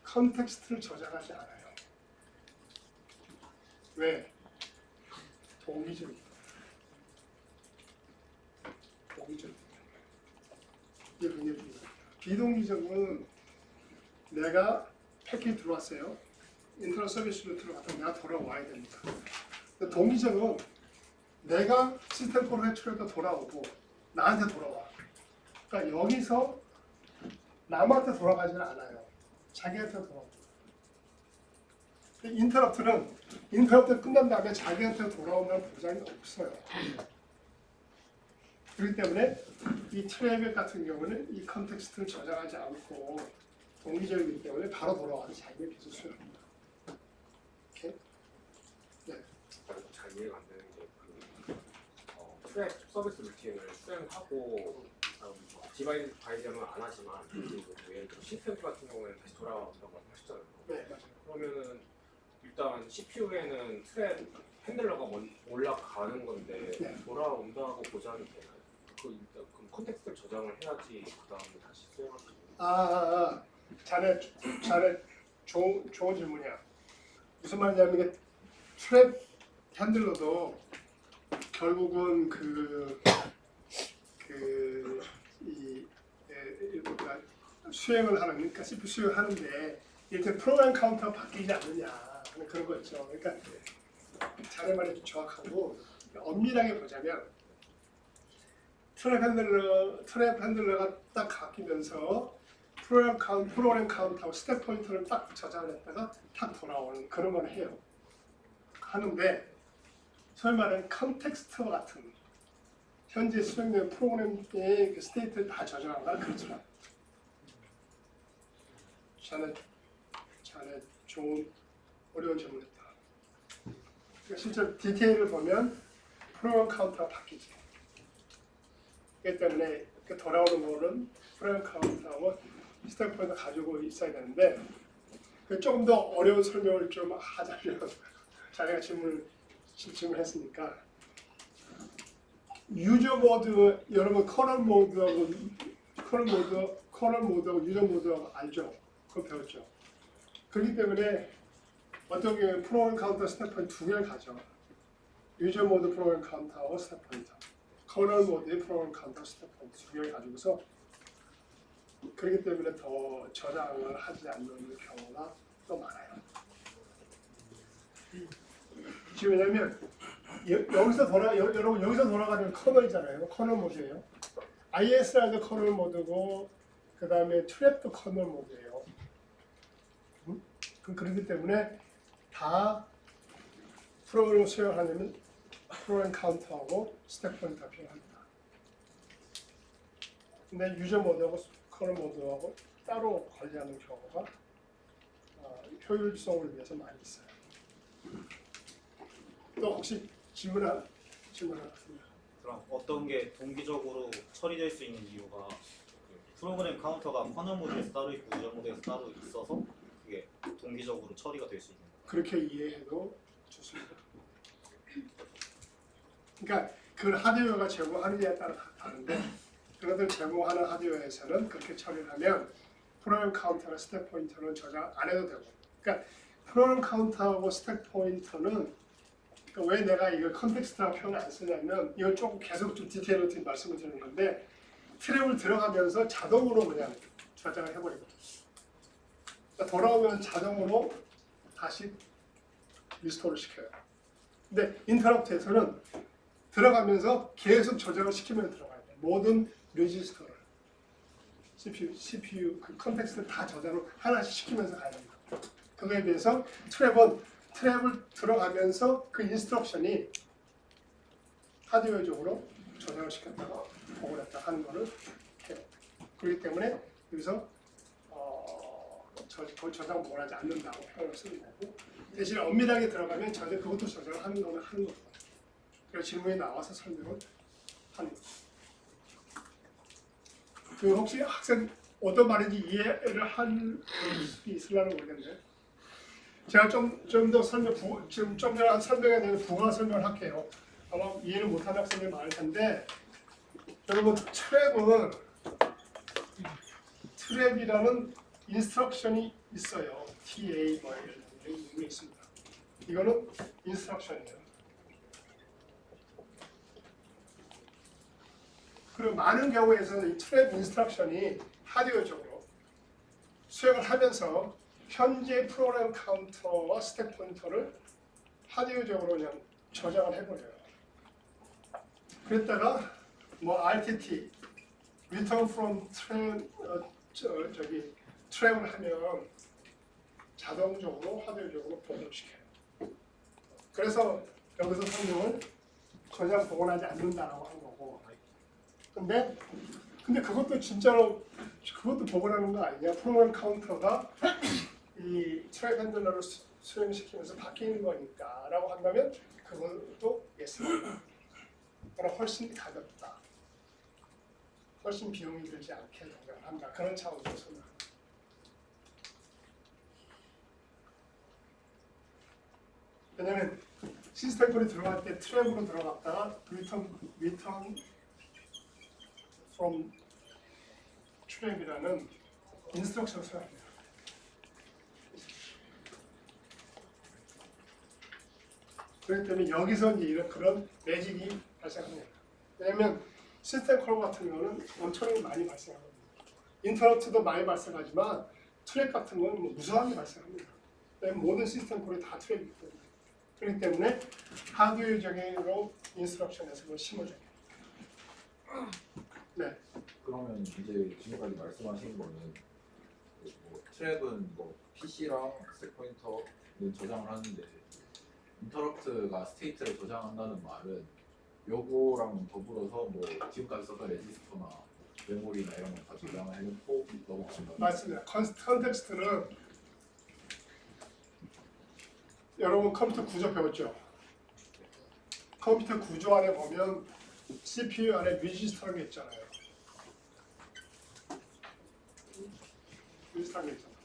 Speaker 1: 컨텍스트를 저장하지 않아요. 왜? 동기적이에요. 동기적이에요. 이게 굉장히 중요해요. 비동기적은 내가 패키지 들어왔어요. 인터넷 서비스로 들어갔다가 내가 돌아와야 됩니다. 근데 동기적은 내가 시스템 콜을 해치려다 돌아오고 나한테 돌아와. 그러니까 여기서 남한테 돌아가지는 않아요. 자기한테 돌아옵니다. 인터럽트 끝난 다음에 자기한테 돌아온다는 보장이 없어요. 그렇기 때문에 이 트랩 같은 경우는 이 컨텍스트를 저장하지 않고 동기적이기 때문에 바로 돌아와서 자기가 계속 수행합니다. 오케이? 네.
Speaker 6: 잘 이해가 안 되는 게 트랩 서비스 루틴을 수행하고 디바이드 바이저는 안 하지만 예를 들어 시스템 같은 경우에는 다시 돌아온다고 하셨잖아요.
Speaker 1: 네, 맞아요.
Speaker 6: 그러면은 일단 CPU에는 트랩 핸들러가 올라가는 건데
Speaker 1: 네.
Speaker 6: 돌아온다고 보장이 되나요? 일단 그럼 컨텍스트를 저장을 해야지 그 다음에 다시 수행할 수 있는.
Speaker 1: 자네 좋은 질문이야. 무슨 말이냐면 이게 트랩 핸들러도 결국은 수행을 하는, 그러니까 CPU 수행을 하는데 이렇게 프로그램 카운터가 바뀌지 않느냐 그런 거 있죠. 그러니까 자네 말이 좀 정확하고 엄밀하게 보자면 트랩 핸들러가 딱 바뀌면서 프로그램 카운트하고 스텝 포인터를 딱 저장을 했다가 탁 돌아오는 그런 걸 해요. 하는데 소위 말하는 컨텍스트와 같은 현재 수행된 프로그램의 그 스테이트를 다 저장한다 그렇죠. 자네 좋은 어려운 질문이었다. 그러니까 실제 디테일을 보면 프로그램 카운터가 바뀌지. 그렇기 때문에 돌아오는 거는 프로그램 카운터하고 스텝 포인터 가지고 있어야 되는데 조금 더 어려운 설명을 좀 하자면 자기가 질문했으니까 유저 모드 여러분 커널 모드하고 유저 모드하고 알죠? 그거 배웠죠? 그렇기 때문에 어떤 경우에 프로그램 카운터 스텝 포인터 두 개를 가져. 유저 모드 프로그램 카운터하고 스텝 포인터, 커널 모드의 프로그램 카운터 스텝 포인터 두 개를 가지고서 그렇기 때문에 더 저장을 하지 않는 경우가 또 많아요. 지금 왜냐면 여기서 돌아가는 커널이잖아요. 커널 모드예요. ISR도 커널 모드고 그 다음에 트랩도 커널 모드예요. 그렇기 때문에 다 프로그램을 수행하려면 프로그램 카운터하고 스텝 포인터가 필요합니다. 근데 유저 모드하고 커널 모드하고 따로 관리하는 경우가 효율성을 위해서 많이 있어요. 또 혹시 질문 하나 같습니다.
Speaker 5: 그럼 어떤 게 동기적으로 처리될 수 있는 이유가 프로그램 카운터가 커널 모드에서 따로 있고 유저 모드에서 따로 있어서 그게 동기적으로 처리가 될 수 있는 거예요.
Speaker 1: 그렇게 이해해도 좋습니다. 그러니까 그 하드웨어가 제공하느냐에 따라 다른데 그것들 제공하는 하드웨어에서는 그렇게 처리를 하면 프로그램 카운터나 스텝 포인터는 저장 안 해도 되고 그러니까 프로그램 카운터하고 스텝 포인터는 그러니까 왜 내가 이걸 컨텍스트라고 표현을 안 쓰냐면 이걸 조금 계속 좀 디테일로 말씀을 드리는 건데 트랩을 들어가면서 자동으로 그냥 저장을 해버리거든요. 그러니까 돌아오면 자동으로 다시 리스토어를 시켜요. 근데 인터럽트에서는 들어가면서 계속 저장을 시키면 들어가야 돼요. 모든 레지스터를 CPU 그 컨텍스트를 다 저장을 하나씩 시키면서 가야 됩니다. 그거에 비해서 트랩을 들어가면서 그 인스트럭션이 하드웨어적으로 저장을 시켰다가 보고를 했다 하는 거를 해요. 그렇기 때문에 여기서 저장 보고를 하지 않는다고 표현을 쓰는 거고 대신 엄밀하게 들어가면 그것도 저장을 하는 거는 하는 거고 그래서 질문이 나와서 설명을 하는 거죠. 그 혹시 학생 어떤 말인지 이해를 할 수 있으려나 모르겠는데 제가 좀 더 지금 좀 전에 한 설명에 대해서 부가 설명을 할게요. 아마 이해를 못하는 학생들이 많을 텐데 여러분 트랩이라는 인스트럭션이 있어요. TA 뭐 이런 게 있습니다. 이거는 인스트럭션이에요. 그리고 많은 경우에서는 이 트랩 인스트럭션이 하드웨어적으로 수행을 하면서 현재 프로그램 카운터와 스택 포인터를 하드웨어적으로 그냥 저장을 해버려요. 그랬다가 뭐 RTT, Return from 트랩을 하면 자동적으로 하드웨어적으로 복원을 시켜요. 그래서 여기서 설명은 저장 복원하지 않는다라고 한 거고. 근데 그것도 진짜로 그것도 복원하는 거 아니냐? 프로그램 카운터가 이 트랩 핸들러를 수행시키면서 바뀌는 거니까라고 한다면 그것도 예스입니다. 그러나 훨씬 가볍다. 훨씬 비용이 들지 않게 동작을 한다. 그런 차원에서 설명합니다. 왜냐하면 시스템 콜이 들어갈 때 트랩으로 들어갔다가 return from 트랩이라는 인스트럭션을 써야 돼요. 그렇기 때문에 여기서 이제 이런 그런 매직이 발생합니다. 왜냐하면 시스템 콜 같은 거는 엄청나게 많이 발생하거든요. 인터럽트도 많이 발생하지만 트랩 같은 건 뭐 무수하게 발생합니다. 모든 시스템 콜이 다 트랩이기 때문에. 그렇기 때문에 하드웨어적으로 인스트럭션에서 그걸 심어줘요. 네.
Speaker 7: 그러면 이제 지금까지 말씀하신 거는 뭐 트랩은 뭐 PC랑 스택 포인터는 저장을 하는데 인터럽트가 스테이트를 저장한다는 말은 요거랑 더불어서 뭐 지금까지 썼던 레지스터나 메모리나 이런 거 다 저장을 해놓고 넘어간다.
Speaker 1: 맞습니다. 컨텍스트는 여러분 컴퓨터 구조 배웠죠? 컴퓨터 구조 안에 보면 CPU 안에 레지스터라는 게 있잖아요. 레지스터라는 게 있잖아요.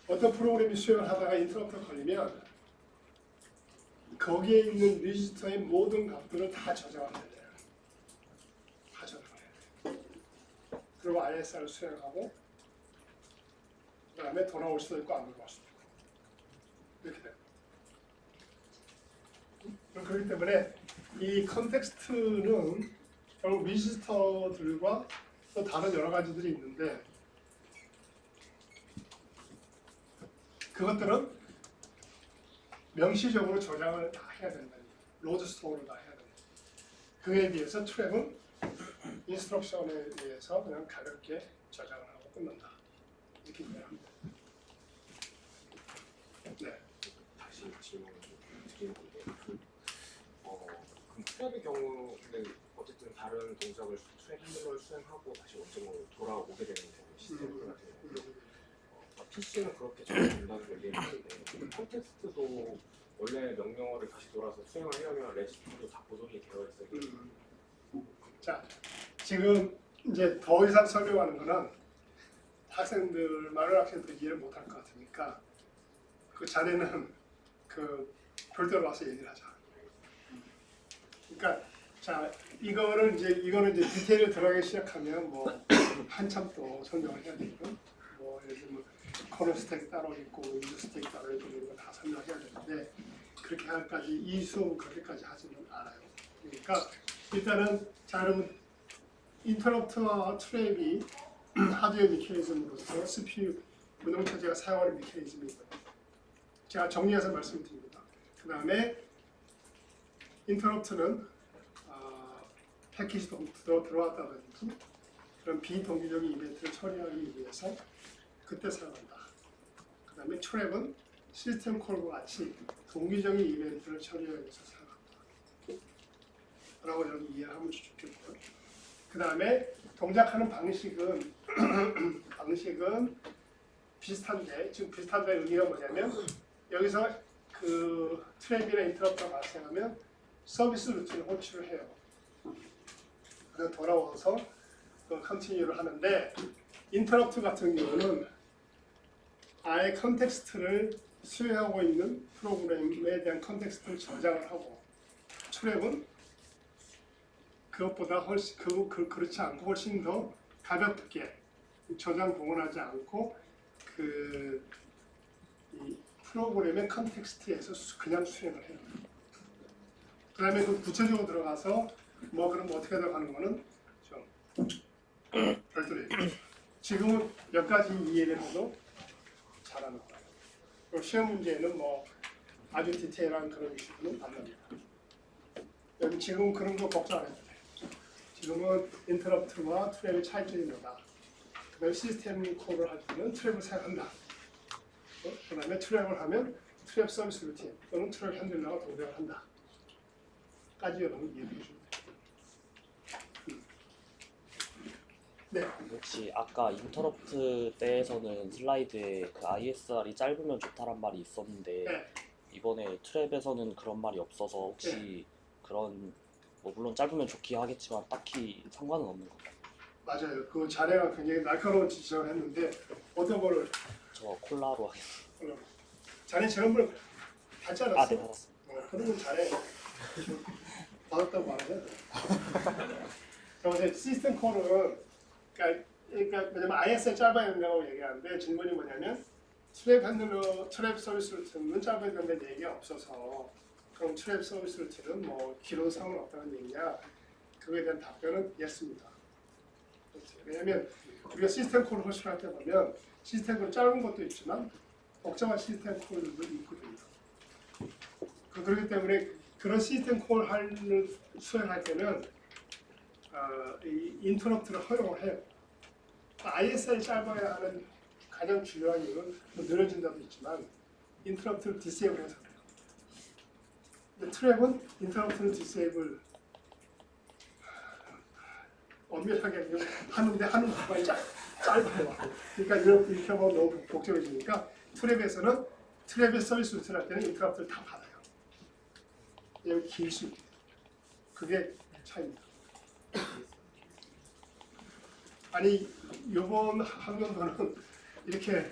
Speaker 1: 어떤 프로그램이 수행을 하다가 인터럽트가 걸리면 거기에 있는 레지스터의 모든 값들을 다 저장을 해야 돼요. 다 저장을 해야 돼요. 그리고 ISR을 수행하고 그 다음에 돌아올 수도 있고 안 돌아올 수도 있고 이렇게 돼요. 그렇기 때문에 이 컨텍스트는 결국 레지스터들과 또 다른 여러 가지들이 있는데 그것들은 명시적으로 저장을 다 해야 된다. 로드 스토어를 다 해야 된다. 그에 비해서 트랩은 인스트럭션에 의해서 그냥 가볍게 저장을 하고 끝난다. 이렇게 이해합니다. 네.
Speaker 6: 다시 질문을 좀 드리는 건데 그럼 트랩의 경우는 어쨌든 다른 동작을 트랩 핸들러를 수행하고 다시 원점으로 돌아오게 되는 시스템 같은 경우는 PC는 그렇게 적용된다는 걸 이해했는데 컨텍스트도 원래 명령어를 다시 돌아서 수행을 하려면 레지스터도 다 보존이 되어 있어요.
Speaker 1: 자, 지금 이제 더 이상 설명하는 거는 많은 학생들 이해를 못할 것 같으니까 그 자네는 그 별도로 와서 얘기를 하자. 그러니까 자 이거는 이제 디테일을 들어가기 시작하면 뭐 한참 또 설명을 해야 되고 뭐 예를 들면 커널 스택 따로 있고 윈도 스택 따로 있고 이런 거 다 설명해야 되는데 그렇게 할까지 이 수업은 그렇게까지 하지는 않아요. 그러니까 일단은 자 여러분 인터럽트와 트랩이 하드웨어 메커니즘으로서 CPU 운영체제가 사용하는 메커니즘이고요. 제가 정리해서 말씀드립니다. 그 다음에 인터럽트는 패키지도 들어왔다든지 그런 비동기적인 이벤트를 처리하기 위해서 그때 사용한다. 그 다음에 트랩은 시스템 콜과 같이 동기적인 이벤트를 처리하기 위해서 사용한다. 라고 여러분 이해하면 좋겠고요. 그 다음에 동작하는 방식은 비슷한데 지금 비슷한데 의미가 뭐냐면 여기서 그 트랩이나 인터럽트가 발생하면 서비스 루틴을 호출을 해요. 그래서 돌아와서 컨티뉴를 하는데 인터럽트 같은 경우는 아예 컨텍스트를 수행하고 있는 프로그램에 대한 컨텍스트를 저장을 하고 트랩은 그것보다 훨씬 그렇지 않고 훨씬 더 가볍게 저장 동원하지 않고 이 프로그램의 컨텍스트에서 그냥 수행을 해요. 그다음에 그 구체적으로 들어가서 뭐 그럼 어떻게 들어가는 거는 좀 별도로 얘기해요. 지금은 몇 가지 이해를 해도 잘하는 거예요. 그리고 시험 문제에는 뭐 아주 디테일한 그런 이슈는 안 납니다. 여기 지금은 그런 거 걱정 안 해도 돼요. 지금은 인터럽트와 트랩의 차이점이 뭐다. 그 다음에 시스템 콜을 할 때는 트랩을 사용한다. 그 다음에 트랩을 하면 트랩 서비스 루틴 또는 트랩 핸들러가 동작을 한다. 까지 여러분 이해해 주시면 돼요. 네.
Speaker 3: 혹시 아까 인터럽트 때에서는 슬라이드에 그 ISR이 짧으면 좋다란 말이 있었는데
Speaker 1: 네.
Speaker 3: 이번에 트랩에서는 그런 말이 없어서 혹시 그런 뭐 물론 짧으면 좋긴 하겠지만 딱히 상관은 없는 건가요?
Speaker 1: 맞아요. 그 자네가 굉장히 날카로운 지적을 했는데 어떤 거를
Speaker 3: 저 콜라로 하겠습니다.
Speaker 1: 자네 지난번에 받지 않았어?
Speaker 3: 네 받았습니다.
Speaker 1: 그런 건 잘해. 받았다고 말하면 그래서 시스템 콜은 그러니까 왜냐면 ISR 짧아야 된다고 얘기하는데 질문이 뭐냐면 트랩 핸들러, 트랩 서비스 루틴은 짧아야 된다는 얘기가 없어서 그럼 트랩 서비스 루틴은 뭐 길어도 상관없다는 얘기냐? 그거에 대한 답변은 예스입니다. 왜냐면 우리가 시스템 콜을 호출할 때 보면 시스템 콜 짧은 것도 있지만 복잡한 시스템 콜들도 있거든요. 그렇기 때문에 그런 시스템 콜을 수행할 때는 이 인터럽트를 허용을 해요. ISR이 짧아야 하는 가장 중요한 이유는 뭐 늘어진다도 있지만 인터럽트를 디세이블 해서 그래요. 근데 트랩은 인터럽트를 디세이블 엄밀하게 하는데 하는 구간이 짧아요. 그러니까 이렇게 하면 너무 복잡해지니까 트랩에서는 트랩의 서비스 루틴 할 때는 인터럽트를 다 받아요. 여기 길 수 있게. 그게 차이입니다. 아니 이번 학년도는 이렇게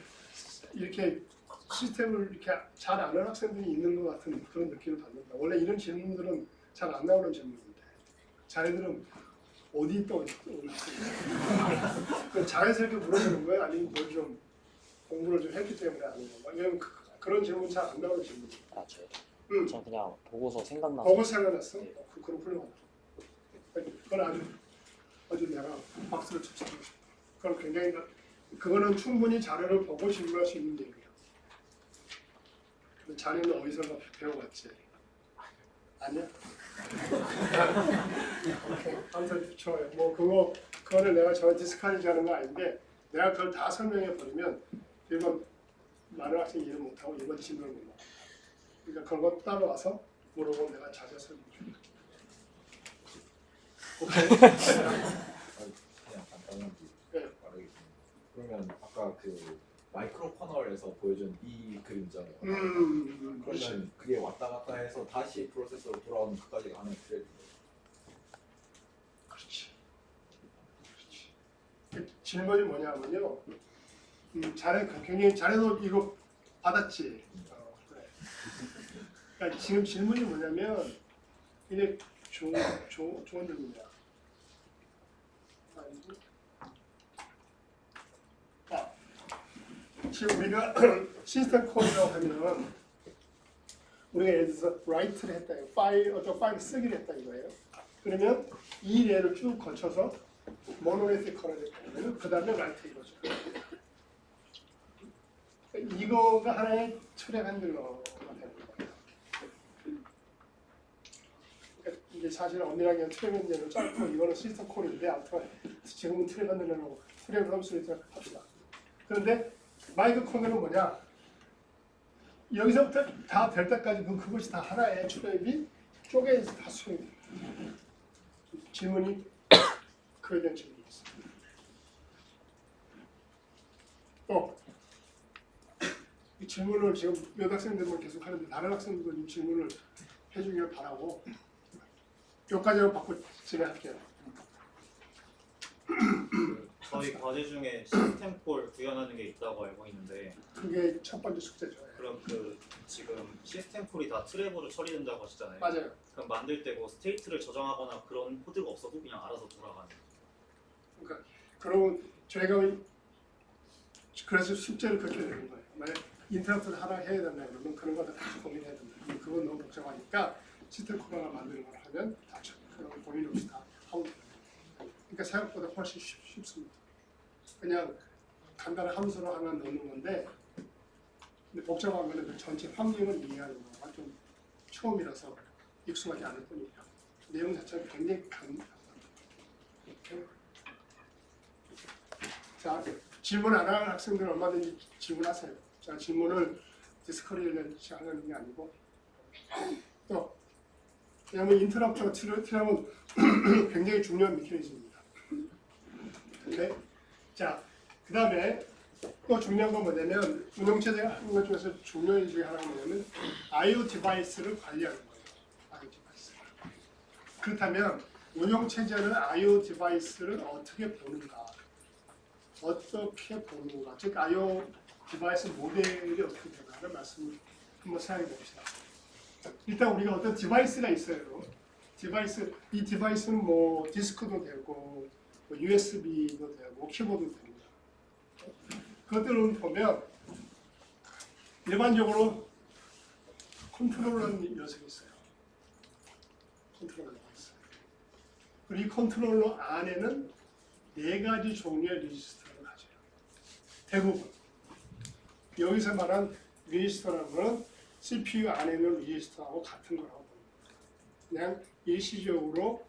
Speaker 1: 시스템을 이렇게 잘 아는 학생들이 있는 것 같은 그런 느낌을 받는다. 원래 이런 질문들은 잘 안 나오는 질문인데 자네들은 어디 또 자연스럽게 물어보는 거예요? 아니면 뭘 좀 공부를 좀 했기 때문에 아는 건가? 왜냐면 그런 질문 잘 안 나오는 질문이에요.
Speaker 3: 아 전 그냥 보고서 생각나서
Speaker 1: 보고 생각났어?
Speaker 3: 네.
Speaker 1: 그럼 훌륭하다. 그건 아주 내가 박수를 치고 싶어. 그럼 굉장히 그거는 충분히 자료를 보고 질문할 수 있는 얘기야. 근데 자네는 어디서 배워봤지? 아니야? 오케이. 아무튼 좋아요. 뭐 그거를 내가 저 디스카리지 하는 거 아닌데 내가 그걸 다 설명해 버리면 일반 많은 학생이 이해를 못하고 일반 질문을 못 나와. 그러니까 그런 거 따라와서 물어보면 내가 자세히 설명해 줄게. 오케이.
Speaker 7: 그냥 간단한
Speaker 1: 네.
Speaker 7: 말하겠습니다. 그러면 아까 그 마이크로 커널에서 보여준 이 그림자는 그러면 그게 왔다 갔다 해서 다시 프로세서로 돌아오는 그까지가 하는 트랩인
Speaker 1: 그렇지. 그 질문이 뭐냐면요. 굉장히 자네도 이거 받았지. 그래. 그러니까 지금 질문이 뭐냐면 이게 좋은 질문이야. 지금 우리가 시스템 콜이라고 하면 우리가 예를 들어서 write를 했다, 어떤 파일을 쓰기를 했다 이거예요. 그러면 이 예를 쭉 거쳐서 모노리틱컬을 했다면 그 다음에 write 이거죠. 이거가 하나의 트랙 핸들러가 되는 거예요. 그러니까 이게 사실 엄밀하게 트랙 핸들러는 짧고 이거는 시스템 콜인데 아무튼 지금은 트랙 핸들러라고 트랙을 함수로 합시다. 그런데 마이크 코너는 뭐냐? 여기서부터 다 될 때까지 그것이 다 하나의 트랙이 쪼개서 다 수행이 됩니다. 질문이 그에 대한 질문이 있습니다. 이 질문을 지금 몇 학생들만 계속 하는데 다른 학생들도 이 질문을 해주길 바라고 여기까지만 받고 진행할게요.
Speaker 5: 저희 과제 중에 시스템 콜 구현하는 게 있다고 알고 있는데
Speaker 1: 그게 첫 번째 숙제죠.
Speaker 5: 그럼 그 지금 시스템 콜이 다 트랩으로 처리된다고 하시잖아요.
Speaker 1: 맞아요.
Speaker 5: 그럼 만들 때 뭐 스테이트를 저장하거나 그런 코드가 없어도 그냥 알아서 돌아가는.
Speaker 1: 그러니까 그럼 저희가 그래서 숙제를 그렇게 되는 거예요. 만약 인터럽트를 하나 해야 된다 그러면 그런 거다 다시 고민해야 된다. 그건 너무 복잡하니까 시스템 코드가 만드는 걸 하면 다 그런 고민 없이 다 하고 돼요. 그러니까 생각보다 훨씬 쉽습니다. 그냥 간단한 함수로 하나 넣는 건데 근데 복잡한 거는 그 전체 확률을 이해하는 거가 좀 처음이라서 익숙하지 않을 뿐이에요. 내용 자체는 굉장히 간단합니다. 자, 질문 안 하는 학생들 얼마든지 질문하세요. 자, 질문을 디스커리를 하는 게 아니고 또 왜냐하면 인터럽트가 트랩은 굉장히 중요한 메커니즘입니다. 네. 자, 그 다음에 또 중요한 건 뭐냐면 운영체제가 하는 것 중에서 중요한 중에 하나가 뭐냐면 I/O 디바이스를 관리하는 거예요. I/O 디바이스. 그렇다면 운영체제는 I/O 디바이스를 어떻게 보는가? 즉 I/O 디바이스 모델이 어떻게 되나를 말씀을 한번 생각해 봅시다. 일단 우리가 어떤 디바이스가 있어요. 이 디바이스는 뭐 디스크도 되고 뭐 USB도 되고 키보드도 됩니다. 그것들을 보면 일반적으로 컨트롤러라는 녀석이 있어요. 컨트롤러가 있어요. 그리고 이 컨트롤러 안에는 4가지 종류의 레지스터를 가져요. 대부분. 여기서 말한 레지스터라는 것은 CPU 안에 있는 레지스터하고 같은 거라고 봅니다. 그냥 일시적으로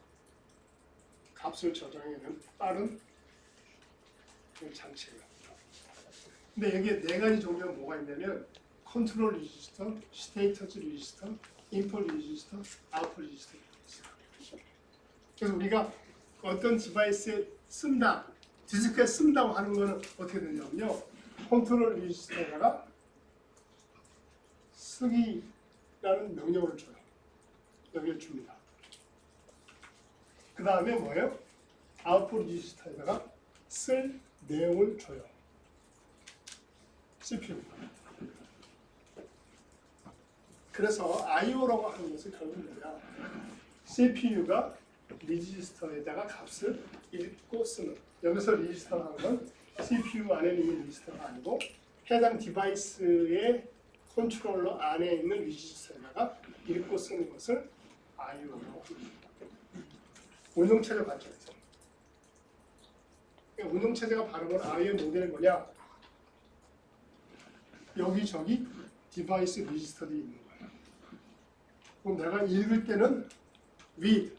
Speaker 1: 값을 저장해내는 다른 장치예요. 근데 여기에 4가지 종류가 뭐가 있냐면 컨트롤 레지스터, 스테이터스 레지스터, 인풋 레지스터, 아웃풋 레지스터 있어요. 그래서 우리가 어떤 디바이스에 쓴다, 디스크에 쓴다고 하는 거는 어떻게 되냐면요. 컨트롤 레지스터에다가 쓰기라는 명령어를 줘요. 여기를 줍니다. 그 다음에 뭐예요? 아웃풋 레지스터에다가 쓸 내용을 줘요. CPU. 그래서 I/O라고 하는 것은 결국 뭐냐? CPU가 레지스터에다가 값을 읽고 쓰는. 여기서 레지스터라는 건 CPU 안에 있는 레지스터가 아니고 해당 디바이스의 컨트롤러 안에 있는 레지스터에다가 읽고 쓰는 것을 I/O라고 합니다. 운영체제 관점에서. 그러니까 운영체제가 바르는 I/O 모델이 뭐냐? 여기저기 디바이스 레지스터들이 있는 거예요. 그럼 내가 읽을 때는 read,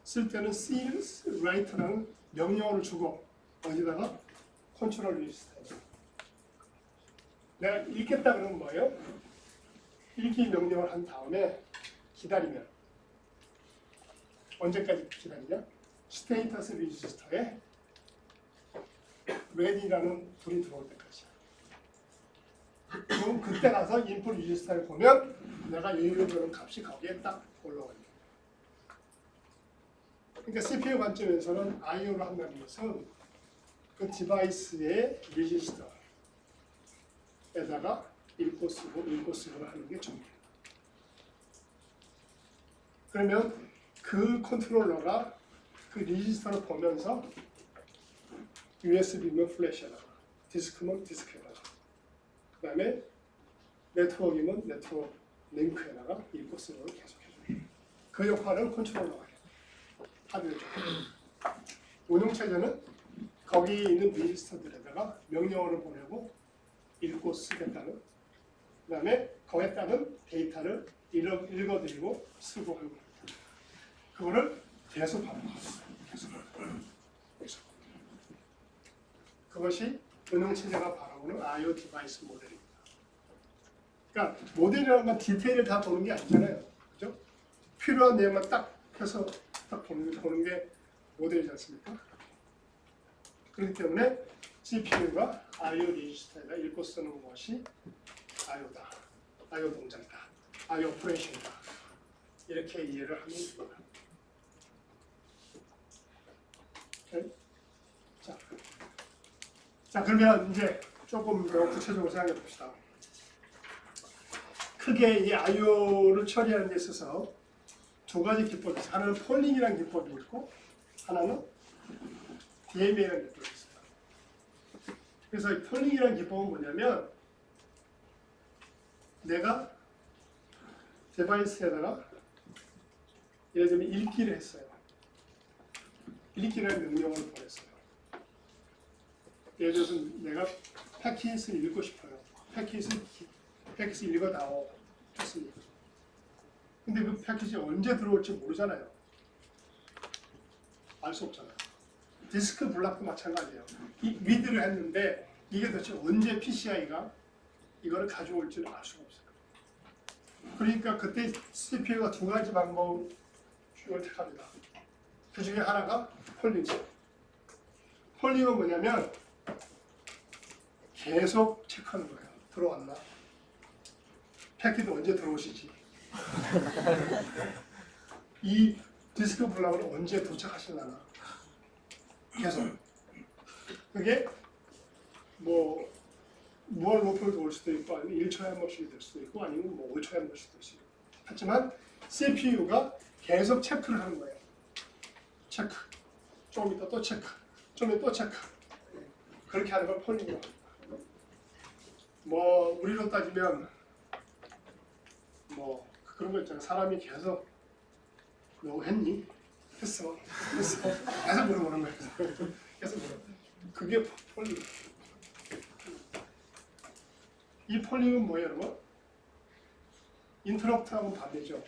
Speaker 1: 쓸 때는 see, write라는 명령어를 주고 어디다가 컨트롤 레지스터에 내가 읽겠다 그러면 뭐예요? 읽기 명령을 한 다음에 기다리면 언제까지 기다리냐? 스테이터스 레지스터에 ready라는 불이 들어올 때까지. 그럼 그때 가서 인풋 레지스터를 보면 내가 읽는 값이 거기에 딱 올라와요. 그러니까 CPU 관점에서는 I/O를 한다는 것은 그 디바이스의 레지스터에다가 읽고 쓰고 하는 게 중요해요. 그러면 그 컨트롤러가 그 레지스터를 보면서 USB면 플래시에다가 디스크면 디스크에다가 그다음에 네트워크이면 네트워크 링크에다가 읽고 쓰는 걸 계속 해줘요. 그 역할은 컨트롤러가 해요. 하드웨어 쪽. 운영체제는 거기 있는 리지스터들에다가 명령어를 보내고 읽고 쓰겠다는, 그다음에 거기에 따른 데이터를 읽어드리고 쓰고 하는 겁니다. 그거를 계속 반복하는 거예요. 계속. 그것이 운영체제가 바라보는 IO 디바이스 모델입니다. 그러니까 모델이라는 건 디테일을 다 보는 게 아니잖아요. 그죠? 필요한 내용만 딱 해서 딱 보는 게 모델이지 않습니까? 그렇기 때문에 CPU가 IO 레지스터에다 읽고 쓰는 것이 IO다. IO 동작이다. IO 오퍼레이션이다. 이렇게 이해를 하면 됩니다. 오케이? 자, 그러면 이제 조금 더 구체적으로 생각해 봅시다. 크게 이 IO를 처리하는 데 있어서 두 가지 기법이 있어요. 하나는 폴링이라는 기법이 있고 하나는 DMA라는 기법이 있습니다. 그래서 이 폴링이라는 기법은 뭐냐면 내가 디바이스에다가 예를 들면 읽기를 했어요. 읽기라는 명령을 보냈어요. 예를 들어서 내가 패킷을 읽고 싶어요. 패킷을 읽어다오 했습니다. 근데 그 패킷이 언제 들어올지 모르잖아요. 알 수 없잖아요. 디스크 블락도 마찬가지예요. 이 리드를 했는데 이게 도대체 언제 PCI가 이거를 가져올지를 알 수가 없어요. 그러니까 그때 CPU가 두 가지 방법을 택합니다. 그 중에 하나가 폴링이에요. 폴링은 뭐냐면 계속 체크하는 거예요. 들어왔나? 패킷 언제 들어오시지? 이 디스크 블락은 언제 도착하실라나? 계속. 그게 뭐 무한 로프도 올 수도 있고 아니면 1초에 한 번씩 될 수도 있고 아니면 뭐 5초에 한 번씩 될 수도 있고. 하지만 CPU가 계속 체크를 하는 거예요. 체크. 좀 이따 또 체크. 좀 이따 또 체크. 그렇게 하는 걸 폴링이라고 합니다. 뭐 우리로 따지면 뭐 그런 거 있잖아요. 사람이 계속 너 했니? 했어. 계속 물어보는 거예요. 계속 물어. 그게 폴링. 이 폴링은 뭐예요, 여러분? 인터럽트하고는 반대죠.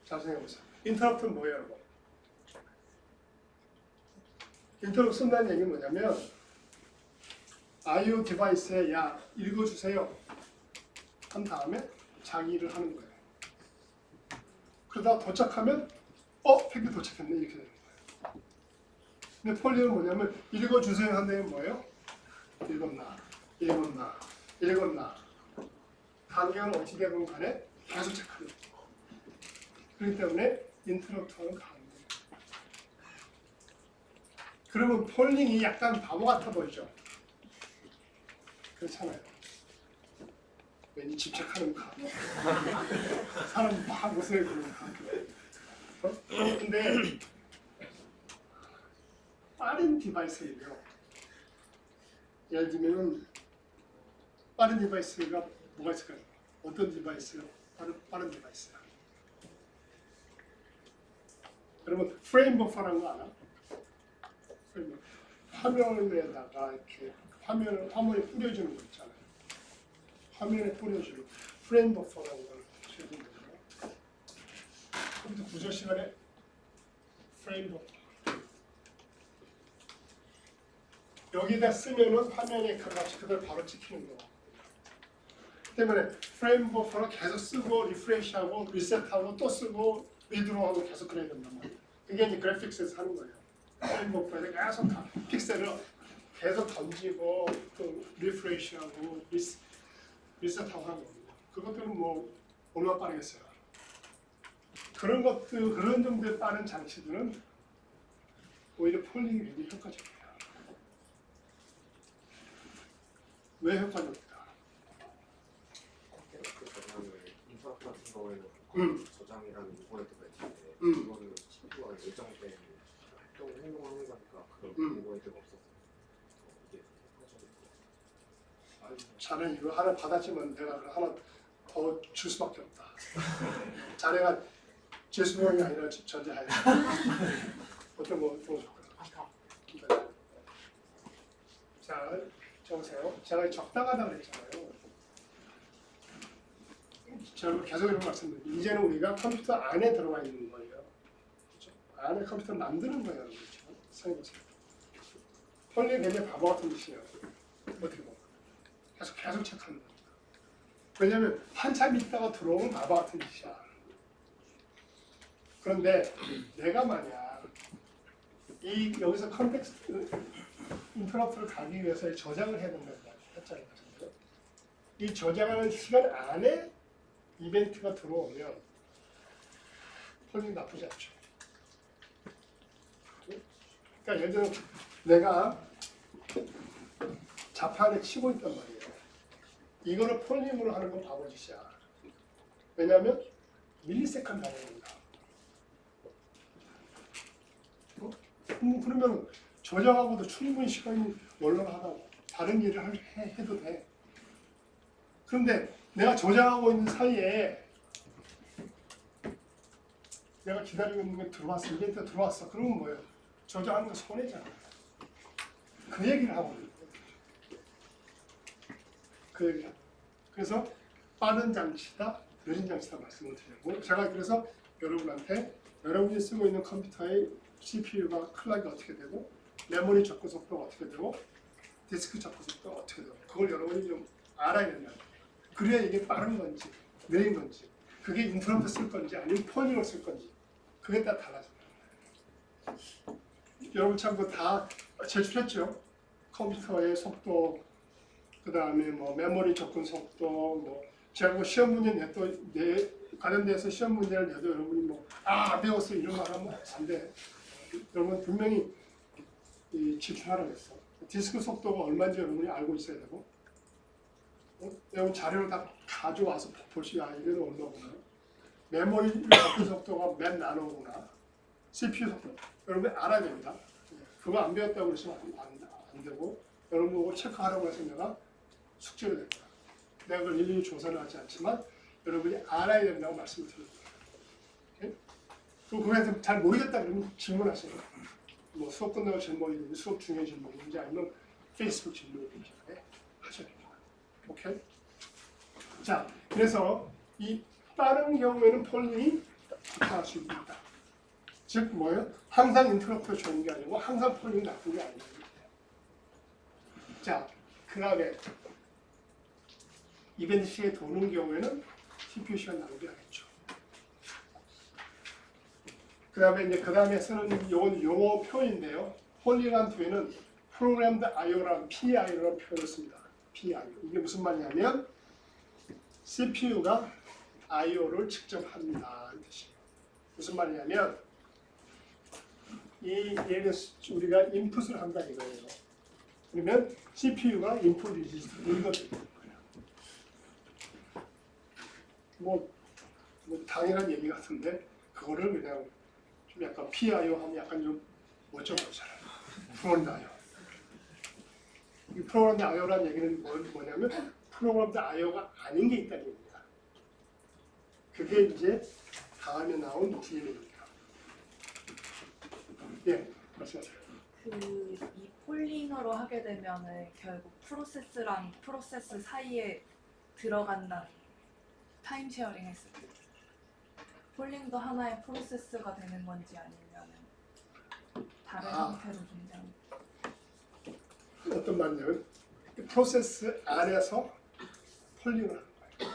Speaker 1: 잘 생각해보세요. 인터럽트는 뭐예요, 여러분? 인터럽트 쓴다는 얘기는 뭐냐면 IO 디바이스에 야 읽어주세요 한 다음에 자기 일을 하는 거예요. 그러다 도착하면 패킷 도착했네 이렇게 되는 거예요. 근데 폴링은 뭐냐면 읽어주세요 한 다음에 뭐예요? 읽었나 단계는 어떻게 되든 간에 계속 체크해요. 그렇기 때문에 인터럽트는 가능해요. 그러면 폴링이 약간 바보 같아 보이죠? 그렇잖아요. 왠지 집착하는 가. 사람 막 웃어요 그러는 가. 근데 빠른 디바이스예요. 예를 들면 빠른 디바이스가 뭐가 있을까요? 어떤 디바이스가 빠른 디바이스야? 여러분 프레임 버퍼라는 거 알아? 화면에다가 이렇게 화면에 뿌려주는 거 있잖아요. 화면에 뿌려주는 프레임 버퍼라는 걸 쓰는 거예요. 컴퓨터 구조 시간에 프레임 버퍼 여기다 쓰면은 화면에 그걸 바로 찍히는 거. 때문에 프레임 버퍼를 계속 쓰고 리프레시하고 리셋하고 또 쓰고 리드로하고 계속 그래야 된단 말이에요. 이게 이제 그래픽스에서 하는 거예요. 프레임 버퍼에 계속 픽셀을 계속 던지고 또 리프레시하고 리셋하고 하는 겁니다. 그것들은 뭐 얼마나 빠르겠어요. 그런 것들 그런 정도의 빠른 장치들은 오히려 폴링이 굉장히 효과적이에요. 왜 효과적일까?
Speaker 6: 인터럽트 같은 경우에는 저장이라는 요구어이드가 있는데 그거는 CPU가 예정된 행동을 하는 거니까 그런 요구어이드가 없어서 이게 효과적일 것 같아요.
Speaker 1: 자네 이거 하나 받았지만 내가 그걸 하나 더 줄 수밖에 없다. 자네가 재수명이 아니라 전자해. 어떤 거 좋을까요? 자, 적으세요. 제가 적당하다고 그랬잖아요. 제가 계속 이런 말씀드려요. 이제는 우리가 컴퓨터 안에 들어가 있는 거예요. 그렇죠? 안에 컴퓨터를 만드는 거예요. 그렇죠? 생각해보세요. 폴링 굉장히 바보 같은 짓이에요. 어떻게 보면. 계속 체크하는 겁니다. 왜냐하면 한참 있다가 들어오면 바보 같은 짓이야. 그런데 내가 만약 여기서 컨텍스트 인터럽트를 가기 위해서 저장을 해야 된다고 했잖아요. 이 저장하는 시간 안에 이벤트가 들어오면 폴링 나쁘지 않죠. 그러니까 예를 들어 내가 자판에 치고 있단 말이에요. 이거를 폴링으로 하는 건 바보짓이야. 왜냐하면 밀리세컨드 단위입니다. 그러면 저장하고도 충분히 시간이 널널하다고 다른 일을 해도 돼. 그런데 내가 저장하고 있는 사이에 내가 기다리고 있는 게 들어왔어. 이벤트가 들어왔어. 그러면 뭐예요? 저장하는 거 손해잖아. 그 얘기를 하고 있는 거예요. 그 얘기를. 그래서 빠른 장치다, 느린 장치다 말씀을 드리고 제가 그래서 여러분한테 여러분이 쓰고 있는 컴퓨터의 CPU가 클락이 어떻게 되고 메모리 접근 속도가 어떻게 되고 디스크 접근 속도가 어떻게 되고 그걸 여러분이 좀 알아야 된다. 그래야 이게 빠른 건지 느린 건지 그게 인터넷을 쓸 건지 아니면 폴링을 쓸 건지 그게 다 달라집니다. 여러분 참 그 다 제출했죠. 컴퓨터의 속도 그 다음에 뭐 메모리 접근 속도 뭐 제가 뭐 시험 문제 내도 관련돼서 시험 문제를 내도 여러분이 뭐 안 배웠어 이런 말 하면 안 돼. 여러분 분명히 집중하라고 했어. 디스크 속도가 얼마인지 여러분이 알고 있어야 되고 여러분 자료를 다 가져와서 보시야 이게 얼마구나. 메모리 접근 속도가 몇 나노구나. CPU 속도 여러분이 알아야 됩니다. 그거 안 배웠다고 그러시면 안 되고 여러분 보고 체크하라고 해서 내가 숙제를 낼 거야. 내가 그걸 일일이 조사를 하지 않지만 여러분이 알아야 된다고 말씀을 드립니다. 그리고 그거에 잘 모르겠다 그러면 질문하세요. 뭐 수업 끝나고 질문이든지 수업 중에 질문이든지 아니면 페이스북 질문이든지 하셔야 됩니다. 오케이? 자, 그래서 이 빠른 경우에는 폴링이 나타날 수 있다. 즉 뭐예요? 항상 인터럽트가 좋은 게 아니고 항상 폴링이 나쁜 게 아닙니다. 자, 그 다음에 이벤트 시에 도는 경우에는 CPU 시간 낭비하겠죠. 그 다음에 쓰는 요건 용어 표인데요. 폴링한 뒤에는 프로그램드 IO라는 PIO라는 표현을 씁니다. PIO. 이게 무슨 말이냐면 CPU가 IO를 직접 합니다. 이 뜻이에요. 무슨 말이냐면 얘는 우리가 인풋을 한다 이거예요. 그러면 CPU가 인풋 리지스터 읽어주는 거예요. 뭐 당연한 얘기 같은데 그거를 그냥 좀 약간 PIO 하면 약간 좀 멋져 보이잖아요. 프로그램드 IO. 이 프로그램드 IO라는 얘기는 뭐냐면 프로그램드 IO가 아닌 게 있다는 얘기입니다. 그게 이제 다음에 나온 DMA입니다. 예, 말씀하세요.
Speaker 4: 이 폴링으로 하게 되면은 결국 프로세스랑 프로세스 사이에 들어간다는 타임 쉐어링 했을 때 폴링도 하나의 프로세스가 되는 건지 아니면은 다른 형태로 존재하는
Speaker 1: 어떤 말이냐면 프로세스 안에서 폴링을 하는 거예요.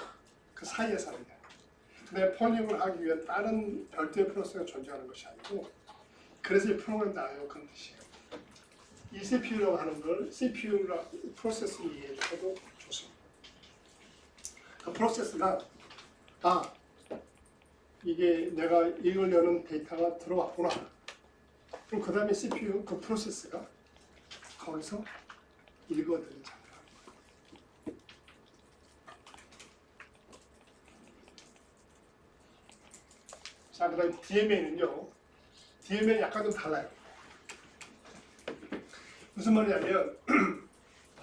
Speaker 1: 그 사이에서 하는 거예요. 근데 폴링을 하기 위해 다른 별도의 프로세스가 존재하는 것이 아니고 그래서 이 프로그램 IO 그런 뜻이에요. 이 CPU라고 하는 걸 CPU라 프로세스로 이해해 주셔도 좋습니다. 그 프로세스가 이게 내가 읽으려는 데이터가 들어왔구나. 그럼 그 다음에 CPU 그 프로세스가 거기서 읽어드는 작업을 하는 거예요. 자, 그 다음에 DMA는요. DMA는 약간 좀 달라요. 무슨 말이냐면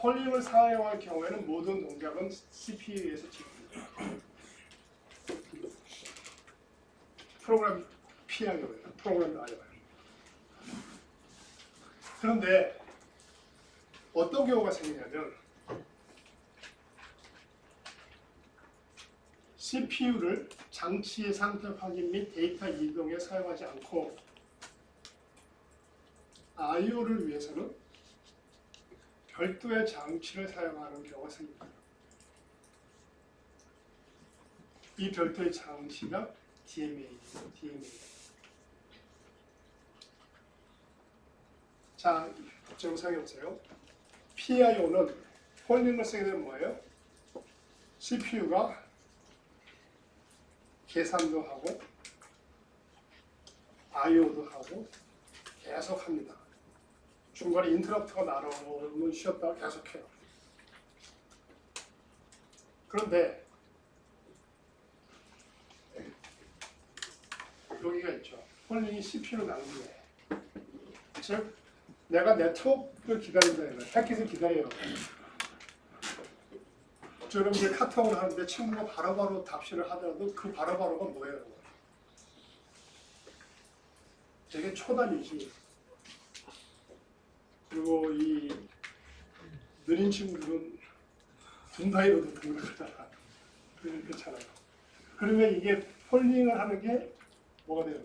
Speaker 1: 폴링을 사용할 경우에는 모든 동작은 CPU에서 진행됩니다. 프로그램 P하는 거예요. 프로그램도 아니에요. 그런데 어떤 경우가 생기냐면 CPU를 장치의 상태 확인 및 데이터 이동에 사용하지 않고 I/O를 위해서는 별도의 장치를 사용하는 경우가 생깁니다. 이 별도의 장치가 DMA입니다. DMA. 자, 정상이 없어요. PIO는 폴링을 쓰게 되면 뭐예요? CPU가 계산도 하고 I/O도 하고 계속 합니다. 중간에 인터럽트가 날아오면 쉬었다가 계속해요. 그런데 여기가 있죠. 폴링이 CPU로 낭비해. 즉 내가 네트워크를 기다린다. 패킷을 기다려요. 저는 이제 카톡을 하는데 친구가 바로바로 답실을 하더라도 그 바로바로가 뭐예요? 되게 초단위지. 그리고 이 느린 친구들은 분다이로도 등록하잖아. 그렇잖아요. 그러면 이게 폴링을 하는 게 뭐가 돼요?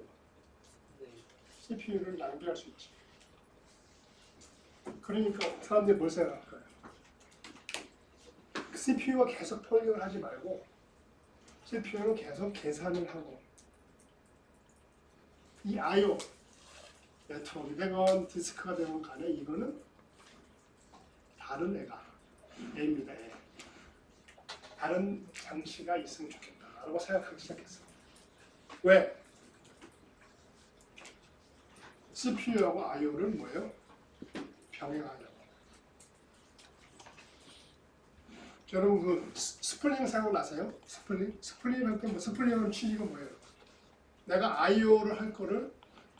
Speaker 1: CPU를 낭비할 수 있지. 그러니까 사람들이 뭘 생각할까요? CPU가 계속 폴링을 하지 말고 CPU는 계속 계산을 하고 이 I/O 네트워크가 되건 디스크가 되건 간에 이거는 다른 애가 A입니다. A. 다른 장치가 있으면 좋겠다라고 생각하기 시작했어. 왜? CPU하고 I/O를 뭐예요? 병행하려고. 여러분 그 스플링 생각나세요? 스플링? 스플링 할 때 뭐 스플링은 취지가 뭐예요? 내가 I/O를 할 거를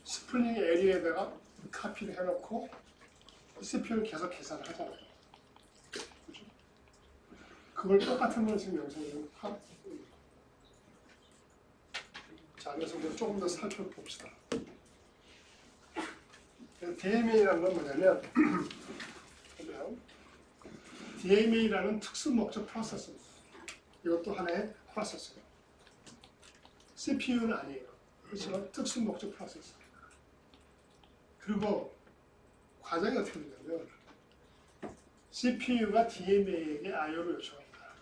Speaker 1: 스플링 에리어에다가 카피를 해놓고 CPU를 계속 계산을 하잖아요. 그렇죠? 그걸 똑같은 걸 지금 여기서 하고 자, 그래서 우리 조금 더 살펴봅시다. DMA라는 건 뭐냐면 DMA라는 특수 목적 프로세서입니다. 이것도 하나의 프로세서예요. CPU는 아니에요. 그렇지만 특수 목적 프로세서. 그리고 과정이 어떻게 되냐면 CPU가 DMA에게 I/O를 요청합니다.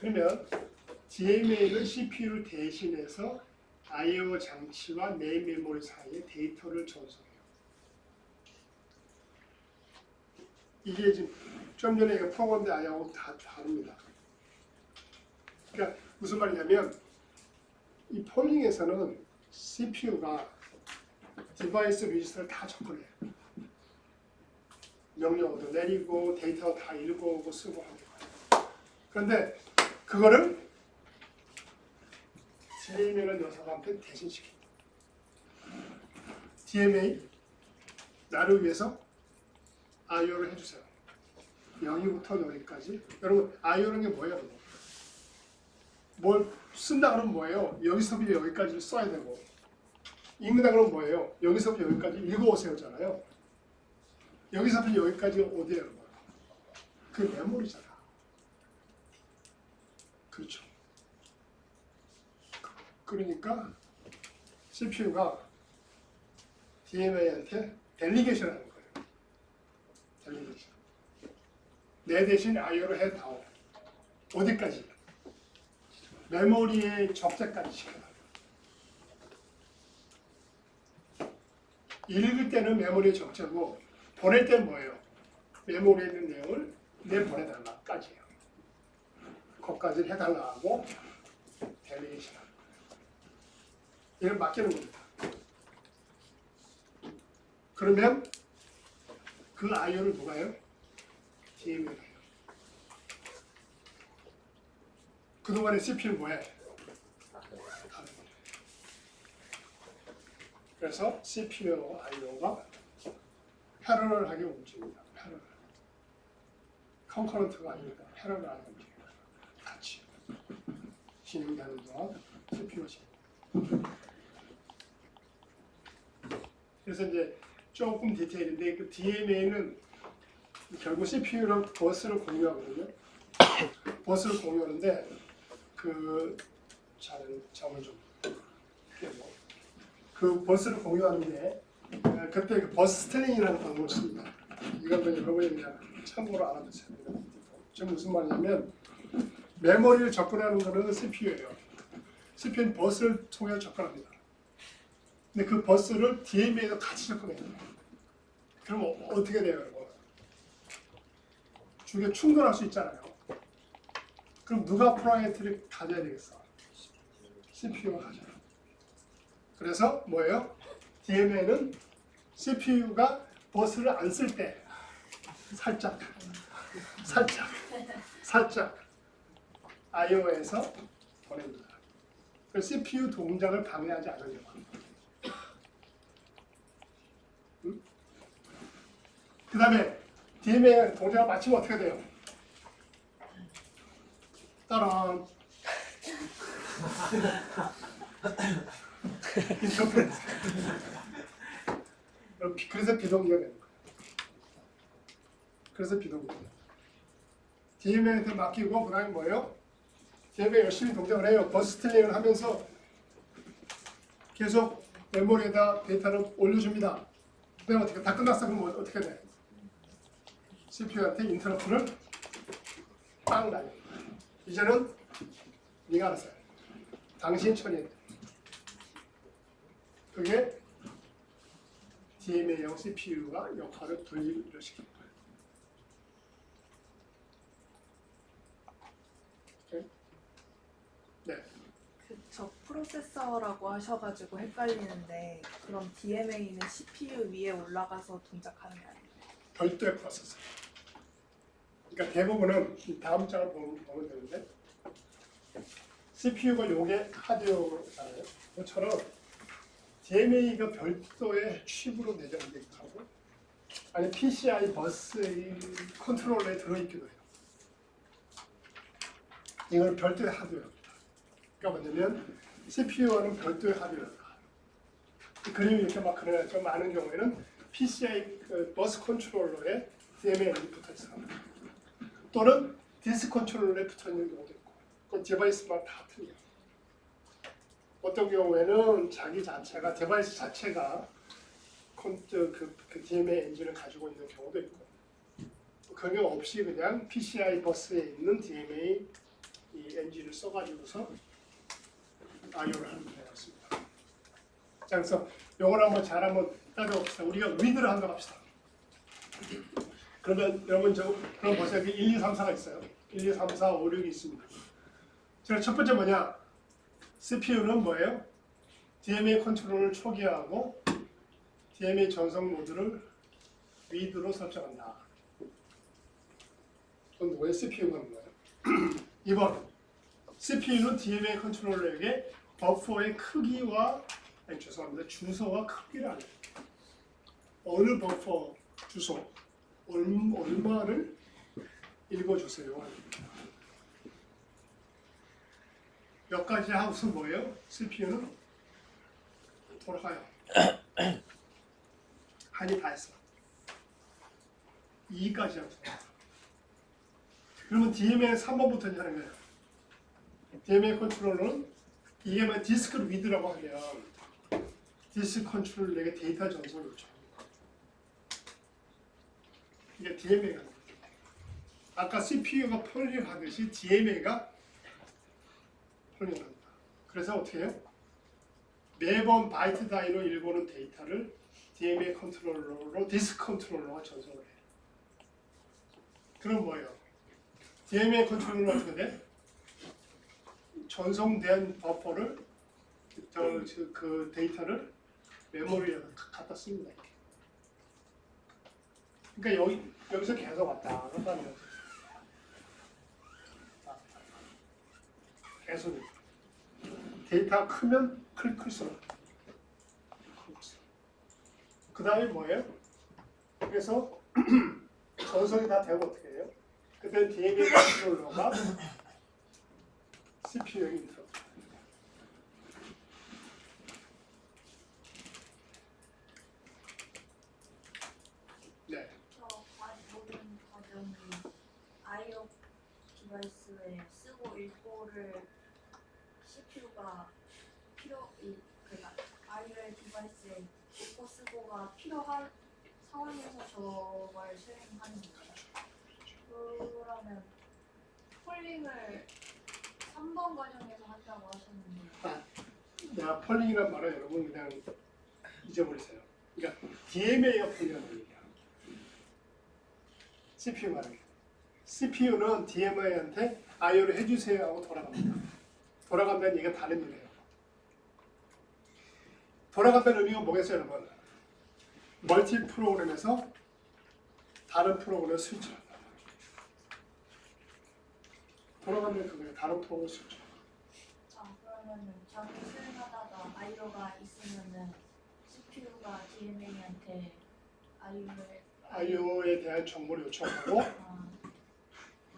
Speaker 1: 그러면 DMA는 CPU를 대신해서 I/O 장치와 메인 메모리 사이에 데이터를 전송해요. 이게 지금 좀 전에 이거 프로그램 I/O하고 다 다릅니다. 그러니까 무슨 말이냐면 이 폴링에서는 CPU가 디바이스 리지스터를 다 접근해요. 명령어도 내리고 데이터 다 읽어오고 쓰고 하고. 그런데 그거를 DMA는 녀석한테 대신 시킵니다. DMA 나를 위해서 I/O를 해주세요. 여기부터 여기까지. 여러분 I/O는 게 뭐예요? 뭘 쓴다 그러면 뭐예요? 여기서부터 여기까지 써야 되고 읽는다 그러면 뭐예요? 여기서부터 여기까지 읽어오세요잖아요. 여기서부터 여기까지 어디예요? 그 메모리잖아. 그렇죠. 그러니까 CPU가 DMA한테 델리게이션 하는 거예요. 델리게이션. 내 대신 I/O를 해다오. 어디까지? 메모리의 적재까지 시켜놔요. 읽을 때는 메모리의 적재고 보낼 때는 뭐예요? 메모리에 있는 내용을 내보내달라까지예요. 거기까지 해달라 하고 델리게이션 하는 거예요. 이걸 맡기는 겁니다. 그러면 그 I/O를 누가 해요? DMA가 해요. 그동안에 CPU는 뭐해? 그래서 CPU와 I/O가 패러럴하게 움직입니다. 패러럴. 컨커런트가 아닙니다. 패러럴하게 움직여요. 같이 진행되는 동안 CPU 진행. 그래서 이제 조금 디테일인데 그 DMA는 결국 CPU랑 버스를 공유하거든요. 버스를 공유하는데 그 잠을 좀 깨고 그 버스를 공유하는데 그때 그 버스 스텔링이라는 방법을 씁니다. 이것도 여러분이 그냥 참고로 알아두세요. 지금 무슨 말이냐면 메모리를 접근하는 거는 CPU예요. CPU는 버스를 통해서 접근합니다. 근데 그 버스를 DMA에도 같이 접근해요. 그럼 어떻게 돼요, 여러분? 중에 충돌할 수 있잖아요. 그럼 누가 프라이어티를 가져야 되겠어? CPU가 가져요. 그래서 뭐예요? DMA는 CPU가 버스를 안 쓸 때 살짝 I/O에서 보냅니다. 그래서 CPU 동작을 방해하지 않으려고 합니다. 그 다음에 DMA 동작을 마치면 어떻게 돼요? 따란 인터프레스. 그래서 비동기가 되는 거예요. 그래서 비동기가 돼요. DMA한테 맡기고 그 다음에 뭐예요? DMA 열심히 동작을 해요. 버스 스틸링을 하면서 계속 메모리에다 데이터를 올려줍니다. 그다음에 어떻게 다 끝났어? 그럼 어떻게 돼? CPU한테 인터럽트를 빵 날려. 이제는 네가 알아서 해. 당신 처리해. 그게 DMA형 CPU가 역할을 분리를 시킵니다. 네.
Speaker 4: 저 프로세서라고 하셔가지고 헷갈리는데 그럼 DMA는 CPU 위에 올라가서 동작하는 게 아니에요?
Speaker 1: 별도의 프로세서. 그러니까 대부분은 이 다음 장을 보면 되는데 CPU가 요게 하드웨어잖아요. 그것처럼 DMA가 별도의 칩으로 내장되기도 하고 아니 PCI 버스의 컨트롤러에 들어있기도 해요. 이걸 별도의 하드웨어입니다. 그러니까 뭐냐면 CPU와는 별도의 하드웨어다. 그림이 이렇게 막 그려져 많은 경우에는 PCI 그 버스 컨트롤러에 DMA가 붙어 있어요. 또는 디스 컨트롤러에 붙어 있는 경우도 있고, 그 디바이스마다 다 틀려요. 어떤 경우에는 자기 자체가 디바이스 자체가 그 DMA 엔진을 가지고 있는 경우도 있고, 그 경우 없이 그냥 PCI 버스에 있는 DMA 이 엔진을 써가지고서 I/O를 하는 경우가 있습니다. 자, 그래서 이걸 한번 잘 한번 따져봅시다. 우리가 리드를 한다고 합시다. 그러면 여러분 그럼 보세요. 1, 2, 3, 4가 있어요. 1, 2, 3, 4, 5, 6이 있습니다. 제가 첫 번째 뭐냐? CPU는 뭐예요? DMA 컨트롤을 초기화하고 DMA 전송 모드를 리드로 설정한다. 그건 누구의 CPU가 있는 거예요? 2번 CPU는 DMA 컨트롤러에게 버퍼의 크기와 주소와 크기를 알려요. 어느 버퍼 주소 얼마를 읽어주세요. 몇 가지 하우스 뭐예요? CPU는 돌아가요. 한이 다 했어. 2까지 하우스. 그러면 DMA 3번부터 하는 거예요. DMA 컨트롤러는 이게 뭐 디스크 리드라고 하면 디스크 컨트롤러에게 데이터 전송을 요청합니다. 이게 DMA가 아까 CPU가 폴링하듯이 DMA가 폴링합니다. 그래서 어떻게 해요? 매번 바이트 단위로 읽어오는 데이터를 DMA 컨트롤러로 디스크 컨트롤러가 전송을 해요. 그럼 뭐예요? DMA 컨트롤러는 어떻게 돼? 전송된 버퍼를 그 데이터를 메모리에 갖다 씁니다. 그러니까 여기서 계속 왔다 갔다 하는 거죠. 계속 데이터가 크면 클수록 그 다음에 뭐예요? 그래서 전송이 다 되고 어떻게 해요? 그때 DMA 컨트롤러가 CPU에 있어. 네.
Speaker 8: 모든 과정이 IO 디바이스에 쓰고 읽고를 CPU가 그러니까 IO 디바이스에 읽고 쓰고가 필요한 상황에서 저걸 수행하는 거예요. 그러면 폴링을 3번 과정에서 한다고 하셨는데
Speaker 1: 내가 폴링이란 말은 여러분 그냥 잊어버리세요. 그러니까 DMA가 폴링하는 얘기야. CPU 말은. CPU는 DMA한테 IO를 해주세요 하고 돌아갑니다. 돌아간다는 얘기가 다른 의미예요. 돌아간다는 의미가 뭐겠어요, 여러분? 멀티 프로그램에서 다른 프로그램을 스위치한다. 돌아가면 그거예요. 다른 프로그램을 스위치.
Speaker 8: 그러면은 자기 수행하다가 IO가 있으면은 CPU가 DMA한테
Speaker 1: IO에 대한 정보를 요청하고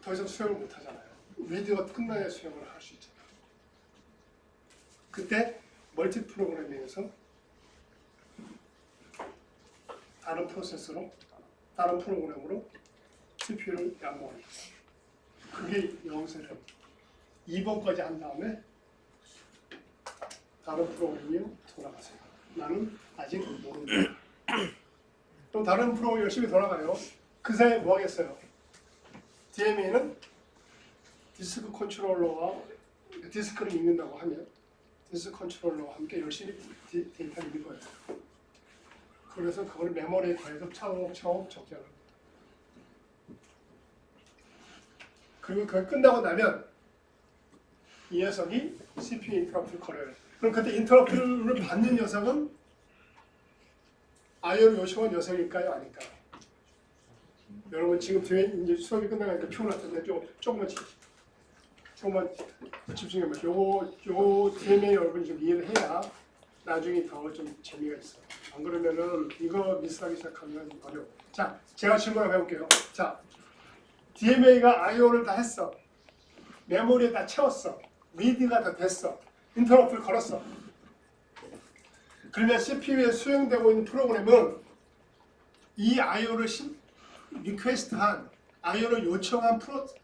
Speaker 1: 더 이상 수행을 못 하잖아요. 리드가 끝나야 수행을 할 수 있잖아요. 그때 멀티 프로그래밍에서 다른 프로세서로 다른 프로그램으로 CPU를 양보합니다. 그게 여기서는 2번까지 한 다음에 다른 프로그램이 돌아가세요. 나는 아직 모른다. 그럼 다른 프로그램이 열심히 돌아가요. 그 사이에 뭐 하겠어요? DMA는 디스크 컨트롤러와 디스크를 읽는다고 하면 디스크 컨트롤러와 함께 열심히 데이터를 읽는 거예요. 그래서 그걸 메모리에 더해서 차곡차곡 적게 합니다. 그리고 그걸 끝나고 나면 이 녀석이 CPU 인터럽트를 걸어요. 그럼 그때 인터럽트를 받는 녀석은 IO를 요청한 녀석일까요? 아닐까요? 여러분 지금 뒤에 이제 수업이 끝나가니까 피곤할 텐데 조금만 집중해보세요. 요거 DMA 여러분이 좀 이해를 해야 나중에 더 좀 재미가 있어. 안 그러면은 이거 미스하기 시작하면 어려워. 자, 제가 질문을 해볼게요. 자, DMA가 IO를 다 했어. 메모리에 다 채웠어. 리드가 다 됐어. 인터럽트를 걸었어. 그러면 CPU에 수행되고 있는 프로그램은 이 IO를 리퀘스트한 IO를 요청한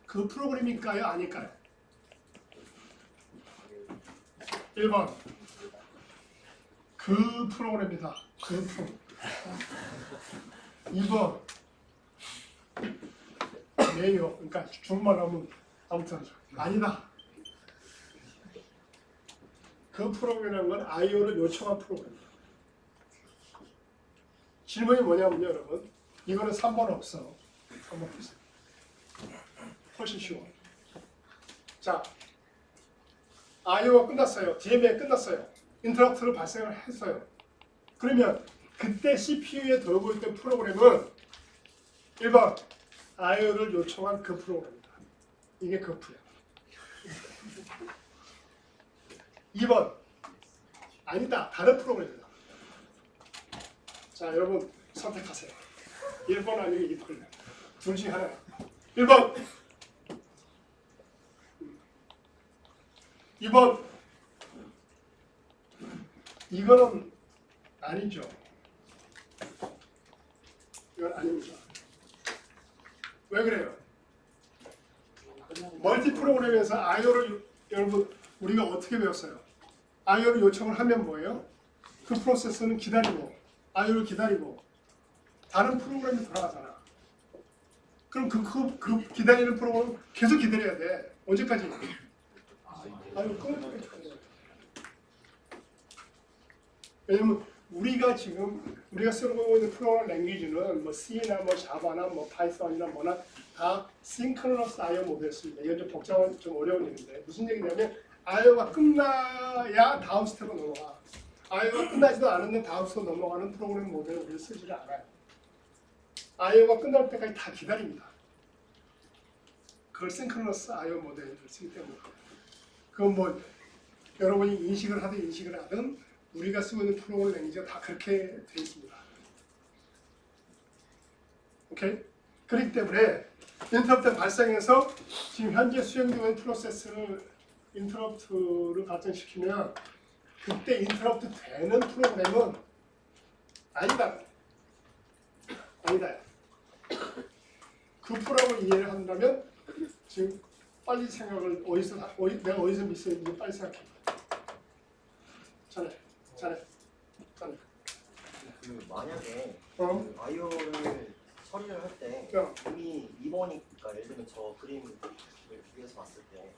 Speaker 1: 그 프로그램일까요? 아닐까요? 1번 그 프로그램이다. 그 프로그램. 2번 네요. 그러니까 중만 하면 아무튼 아니다. 그 프로그램이라는 건 IO를 요청한 프로그램이에요. 질문이 뭐냐면요, 여러분. 이거는 3번 없어. 3번 없어. 훨씬 쉬워. 자, IO가 끝났어요. DMA 끝났어요. 인터럽트를 발생을 했어요. 그러면 그때 CPU에 돌고 있던 프로그램은 1번 IO를 요청한 그 프로그램이다. 이게 그 프로야. 2번 아니다. 다른 프로그램이다. 자, 여러분 선택하세요. 1번 아니면 2번. 둘 중에 하나. 1번 2번 이거는 아니죠. 이건 아닙니다. 왜 그래요? 멀티 프로그램에서 IO를 여러분 우리가 어떻게 배웠어요? IO를 요청을 하면 뭐예요? 그 프로세서는 기다리고 IO를 기다리고 다른 프로그램이 돌아가잖아. 그럼 그 기다리는 프로그램은 계속 기다려야 돼. 언제까지? IO 끊을 때까지 기다려야 돼. 왜냐면 우리가 쓰고 있는 프로그램 랭귀지는 뭐 C나 뭐 자바나 뭐 파이썬이나 뭐나 다 싱크로너스 IO 모델입니다. 이건 좀 복잡한 좀 어려운 일인데 무슨 얘기냐면 IO가 끝나야 다음 스텝으로 넘어가. IO가 끝나지도 않았는데 다음 스텝 넘어가는 프로그램 모델을 우리가 쓰지를 않아요. IO가 끝날 때까지 다 기다립니다. 그걸 싱크로너스 IO 모델을 쓰기 때문에 그건 뭐 여러분이 인식을 하든 우리가 쓰고 있는 프로그램 랭귀지가 다 그렇게 돼 있습니다. 오케이? 그렇기 때문에 인터럽트 발생해서 지금 현재 수행되는 프로세스를 인터럽트를 발생시키면 그때 인터럽트 되는 프로그램은 아니다. 그 프로그램을 이해를 한다면 지금 빨리 생각을 내가 어디서 미스했는지 빨리 생각해. 잘해.
Speaker 9: 그 만약에
Speaker 1: 어?
Speaker 9: 그 아이오를 처리를 할 때
Speaker 1: 야.
Speaker 9: 이미 2번이 그러니까 예를 들면 저 그림을 비교해서 봤을 때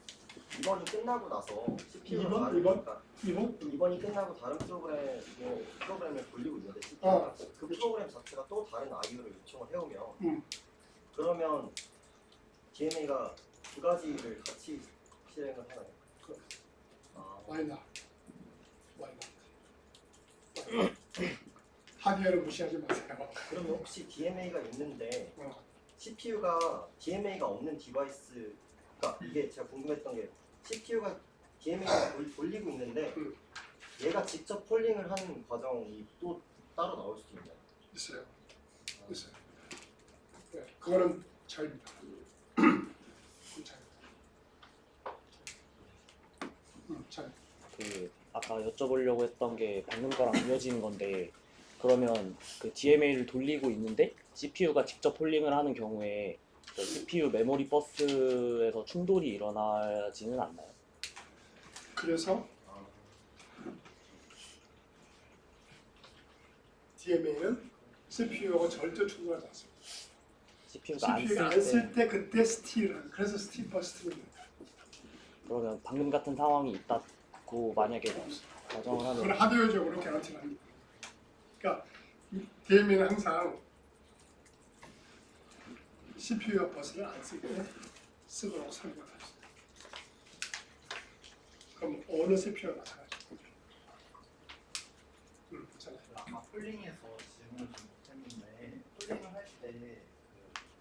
Speaker 9: 2번이 끝나고 나서 CPU가
Speaker 1: 2번?
Speaker 9: 다른
Speaker 1: 2번?
Speaker 9: 그러니까
Speaker 1: 2번?
Speaker 9: 2번이 끝나고 다른 프로그램을 돌리고 있는데 CPU가 그 프로그램 자체가 또 다른 아이오를 요청을 해오면 그러면 DMA가 두 가지를 같이 실행을 하나요?
Speaker 1: 와이나. 하드웨어를 무시하지 마세요.
Speaker 9: 그러면 혹시 DMA가 있는데
Speaker 1: 어.
Speaker 9: CPU가 DMA가 없는 디바이스 그러니까 이게 제가 궁금했던 게 CPU가 DMA를 돌리고 있는데 얘가 직접 폴링을 하는 과정이 또 따로 나올 수도 있나요?
Speaker 1: 있어요. 네, 그거는 차이입니다. 차이.
Speaker 3: 그 아까 여쭤보려고 했던 게 방금 거랑 이어지는 건데 그러면 그 DMA를 돌리고 있는데 CPU가 직접 폴링을 하는 경우에 그 CPU 메모리 버스에서 충돌이 일어나지는 않나요?
Speaker 1: 그래서 DMA는 CPU하고 절대 충돌하지 않습니다.
Speaker 3: CPU가
Speaker 1: CPU가
Speaker 3: 안
Speaker 1: 안
Speaker 3: 쓸
Speaker 1: 쓸
Speaker 3: 때
Speaker 1: 때 그때 스틸을 그래서 스틸 버스트를 합니다.
Speaker 3: 그러면 방금 같은 상황이 있다고 만약에 가정을
Speaker 1: 그건
Speaker 3: 하면
Speaker 1: 하드웨어적으로 개런티를 합니다. 그러니까 이 DMA는 항상 CPU와 버스를 안 쓰게 쓰도록 설계를 합니다. 그럼 어느 CPU가 마찬가지고. 괜찮아요.
Speaker 10: 아까 폴링에서 질문을 좀 못했는데 폴링을 할 때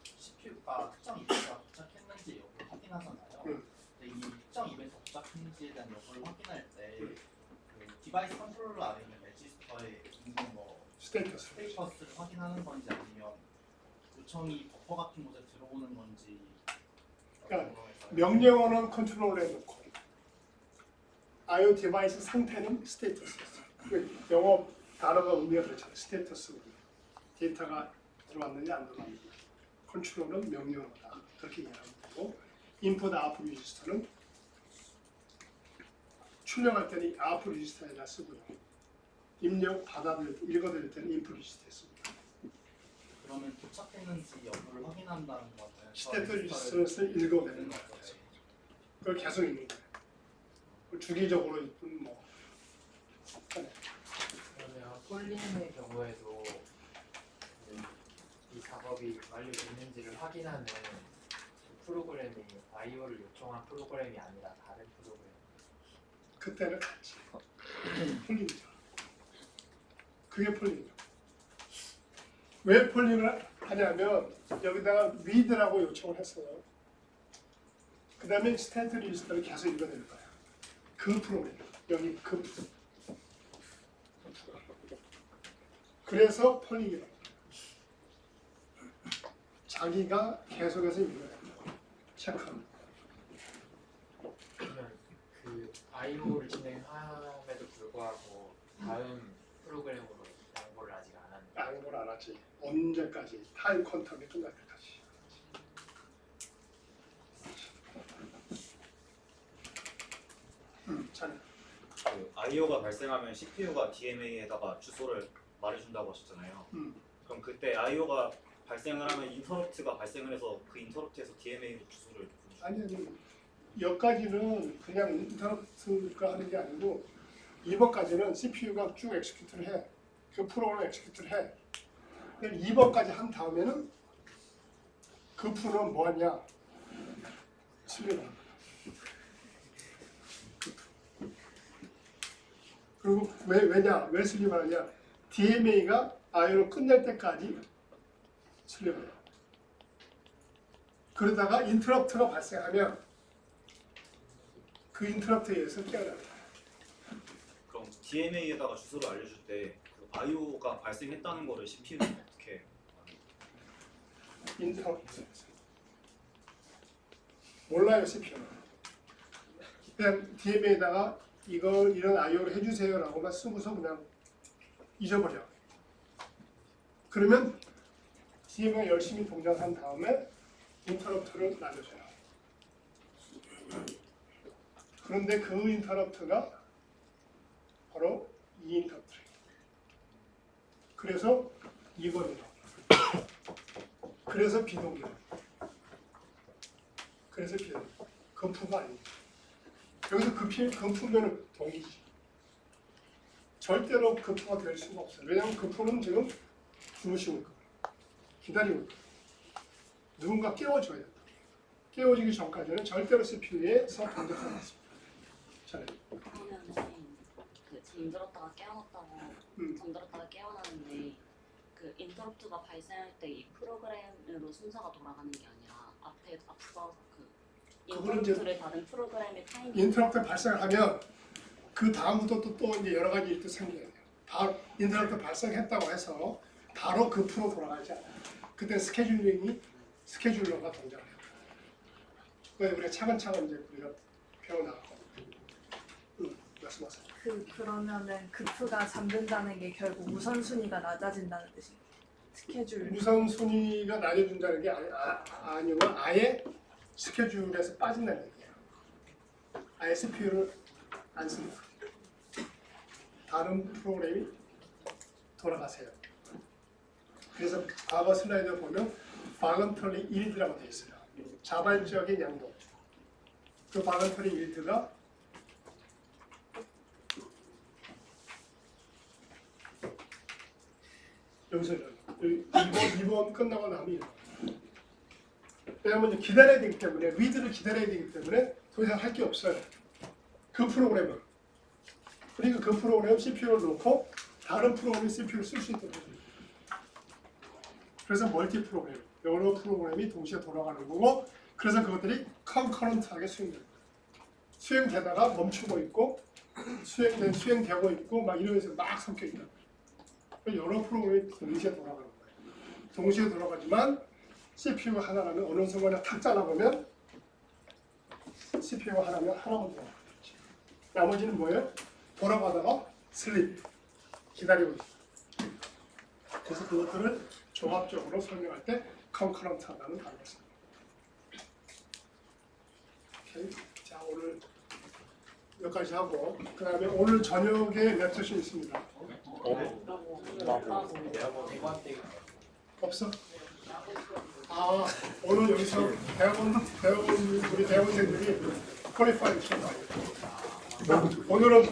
Speaker 10: 그 CPU가 특정 이벤트가 도착했는지 여부를 확인하잖아요. 근데 이 특정 이벤트가 도착했는지에 대한 여부를 확인할 때 그 디바이스 컨트롤러 안에 있는 레지스터에 있는 뭐 스테이터스를 확인하는 건지 아니면 요청이 버퍼 같은 곳에 들어오는 건지
Speaker 1: 그러니까 명령어는 컨트롤러에 놓고 IO 디바이스 상태는 스테이터스였어요. 영어 단어가 의미가 그렇잖아요. 스테이터스 데이터가 들어왔느냐 안 들어왔느냐. 컨트롤은 명령어다. 그렇게 이해하면 되고 인풋 아웃풋 리지스터는 출력할 때는 아웃풋 리지스터에다 쓰고요. 입력 읽어드릴 때는 인풋 리지스터에 씁니다.
Speaker 10: 그러면 도착했는지 여부를 확인한다는 것 같아요.
Speaker 1: 스테이터 리지스터를 읽어내는 거죠. 그걸 계속 읽는 거예요. 주기적으로 있든 뭐.
Speaker 11: 그러면 폴링의 경우에도 이 작업이 완료됐는지를 확인하는 프로그램이 I/O를 요청한 프로그램이 아니라 다른 프로그램.
Speaker 1: 그때는 같이 폴링이죠. 그게 폴링이죠. 왜 폴링을 하냐면 여기다가 read라고 요청을 했어요. 그 다음에 스테이트 리지스터를 계속 읽어낼 거야. 그 프로그램 여기 그 프로그램. 그래서 폴링이라고 자기가 계속해서 읽어낸다. 체크합니다.
Speaker 11: 그러면 그 I/O를 진행함에도 불구하고 다음 프로그램으로 양보를 아직 안 하는 거예요?
Speaker 1: 양보를 안 하지. 언제까지? 타임 퀀텀이 끝날 때까지. 잘.
Speaker 5: 그 I/O가 발생하면 CPU가 DMA에다가 주소를 말해준다고 하셨잖아요. 그럼 그때 I/O가 발생을 하면 인터럽트가 발생을 해서 그 인터럽트에서 DMA로 주소를
Speaker 1: 아니 여기까지는 그냥 인터럽트가 하는 게 아니고 이번까지는 CPU가 쭉 엑스큐트를 해. 그 프로그램을 엑스큐트를 해. 근데 2번까지 한 다음에는 그 프로는 뭐 하냐? 슬립을 합니다. 그리고 왜 슬립을 하냐? DMA가 IO를 끝낼 때까지 슬립을 해요. 그러다가 인터럽트가 발생하면 그 인터럽트에 의해서 깨어납니다.
Speaker 5: 그럼 DMA에다가 주소를 알려줄 때 그 I/O가 발생했다는 거를 CPU는 어떻게
Speaker 1: 인터럽트. 몰라요 CPU는. 그냥 DMA에다가 이런 IO를 해주세요라고만 쓰고서 그냥 잊어버려. 그러면 DMA가 열심히 동작한 다음에 인터럽트를 날려줘요. 그런데 그 인터럽트가 바로 이 인터럽트예요. 그래서 이거예요. 그래서 비동기예요. 그래서 비동기. 금프가 아닙니다. 여기서 금프면은 동기지. 절대로 금프가 될 수가 없어요. 왜냐하면 금프는 지금 주무시고 있거든요. 기다리고 있거든요. 누군가 깨워줘야 된다. 깨워지기 전까지는 절대로 CPU에서 동작하지 않습니다. 잘해요.
Speaker 12: 그러면은 그 잠들었다가 깨어났다고 잠들었다가 깨어나는데 그 인터럽트가 발생할 때 이 프로그램으로 순서가 돌아가는 게 아니라 앞서 그 인터럽트를 받은 프로그램의 타이밍
Speaker 1: 인터럽트 발생하면 그 다음부터 또 이제 여러 가지 일도 생겨야 돼요. 바로 인터럽트 발생했다고 해서 바로 그 프로 돌아가지 않아요. 그때 스케줄러가 동작을 해요. 그래서 우리가 차근차근 이제 우리가 배워나가고. 말씀하세요.
Speaker 4: 그러면은 급프가 잠든다는 게 결국 우선순위가 낮아진다는 뜻이에요. 스케줄.
Speaker 1: 우선순위가 낮아진다는 게 아니고 아예 스케줄에서 빠진다는 얘기예요. 아예 CPU를 안 쓰는 거예요. 다른 프로그램이 돌아가세요. 그래서 과거 슬라이드 보면 voluntary yield라고 되어 있어요. 자발적인 양도. 그 voluntary yield가 여기서 2번 끝나고 나면 왜냐하면 기다려야 되기 때문에 리드를 기다려야 되기 때문에 더 이상 할 게 없어요. 그 프로그램은. 그러니까 그 프로그램 CPU를 놓고 다른 프로그램이 CPU를 쓸 수 있도록 해줍니다. 그래서 멀티 프로그램, 여러 프로그램이 동시에 돌아가는 거고 그래서 그것들이 컨커런트하게 수행됩니다. 수행되다가 멈추고 있고 수행되고 있고 막 이러면서 막 섞여 있다. 여러 프로그램이 동시에 돌아가는 거예요. 동시에 돌아가지만 CPU 하나라면 어느 순간에 탁 잘라보면 CPU 하나면 하나만 돌아가요. 나머지는 뭐예요? 돌아가다가 슬립, 기다리고 있어요. 그래서 그것들을 종합적으로 설명할 때 컨커런트하다는 단어를 씁니다. 오케이. 자, 오늘 여기까지 하고 그 다음에 오늘 저녁에 렉처시 있습니다. 없어? 아, 오늘 여기서 우리 대학원생들이 퀄리파이 시켜봐요. 오늘은